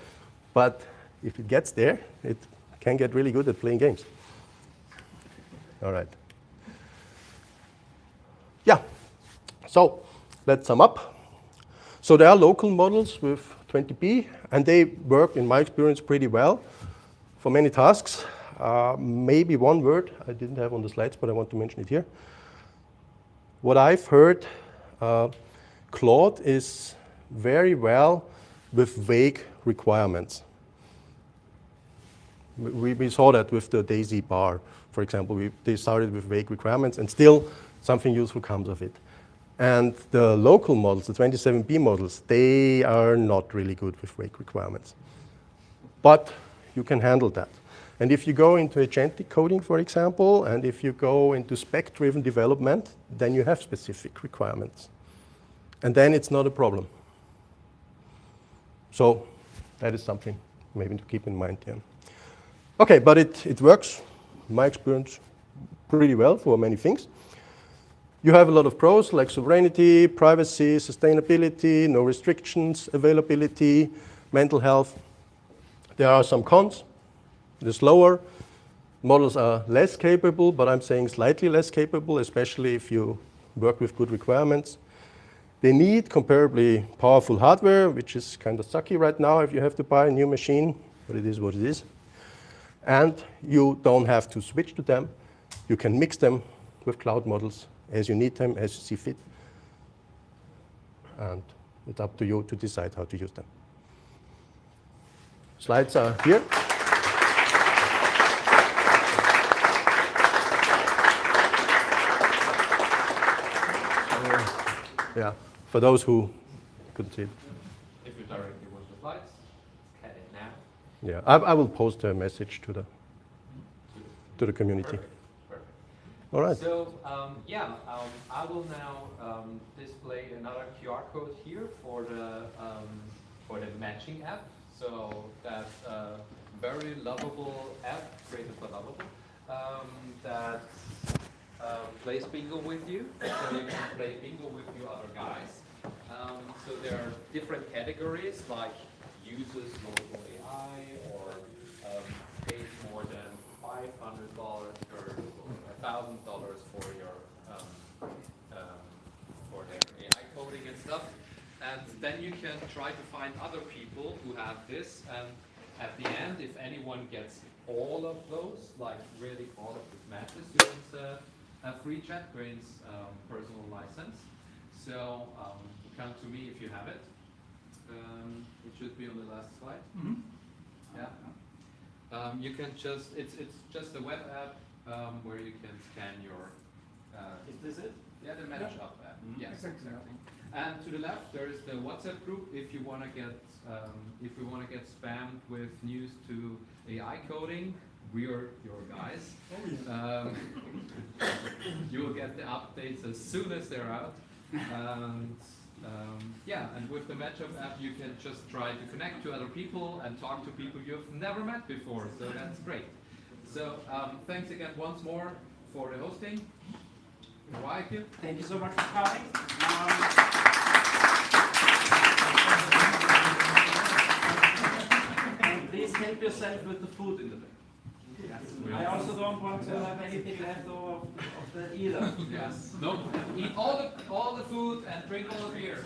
But if it gets there, it can get really good at playing games. All right. Yeah. So let's sum up. So there are local models with 20B, and they work, in my experience, pretty well for many tasks. Maybe one word I didn't have on the slides, but I want to mention it here. What I've heard, Claude is very well with vague requirements. We saw that with the DAISY bar, for example. They started with vague requirements, and still something useful comes of it. And the local models, the 27B models, they are not really good with vague requirements. But you can handle that. And if you go into agentic coding, for example, and if you go into spec-driven development, then you have specific requirements. And then it's not a problem. So that is something maybe to keep in mind here. Okay, but it works, in my experience, pretty well for many things. You have a lot of pros like sovereignty, privacy, sustainability, no restrictions, availability, mental health. There are some cons. They're slower. Models are less capable, but I'm saying slightly less capable, especially if you work with good requirements. They need comparably powerful hardware, which is kind of sucky right now if you have to buy a new machine, but it is what it is. And you don't have to switch to them. You can mix them with cloud models as you need them, as you see fit. And it's up to you to decide how to use them. Slides are here. Yeah, for those who couldn't see it. If you directly watch the slides, scan it now. Yeah, I will post a message to the community. Perfect. Perfect. All right. So I will now display another QR code here for the matching app. So that's a very lovable app created for lovable that plays bingo with you, so you can play bingo with your other guys. So there are different categories like uses local AI or pays more than $500 or $1,000 for your for their AI coding and stuff. And then you can try to find other people who have this. And at the end, if anyone gets all of those, like really all of the matches, you can a free JetBrains personal license. So come to me if you have it. It should be on the last slide. Mm-hmm. Yeah. You can just, it's just a web app where you can scan your... Is this it? Yeah, the Matchup app. Mm-hmm. Yes, Exactly. And to the left, there is the WhatsApp group if you want to get spammed with news to AI coding. We are your guys. Oh, yeah. You will get the updates as soon as they're out. And yeah, and with the Matchup app, you can just try to connect to other people and talk to people you've never met before. So that's great. So thanks again once more for the hosting. wirecube. Thank you so much for coming. And please help yourself with the food in the back. I also don't want to have anything left over of the either. Yes. No. Eat all the food and drink all the beer.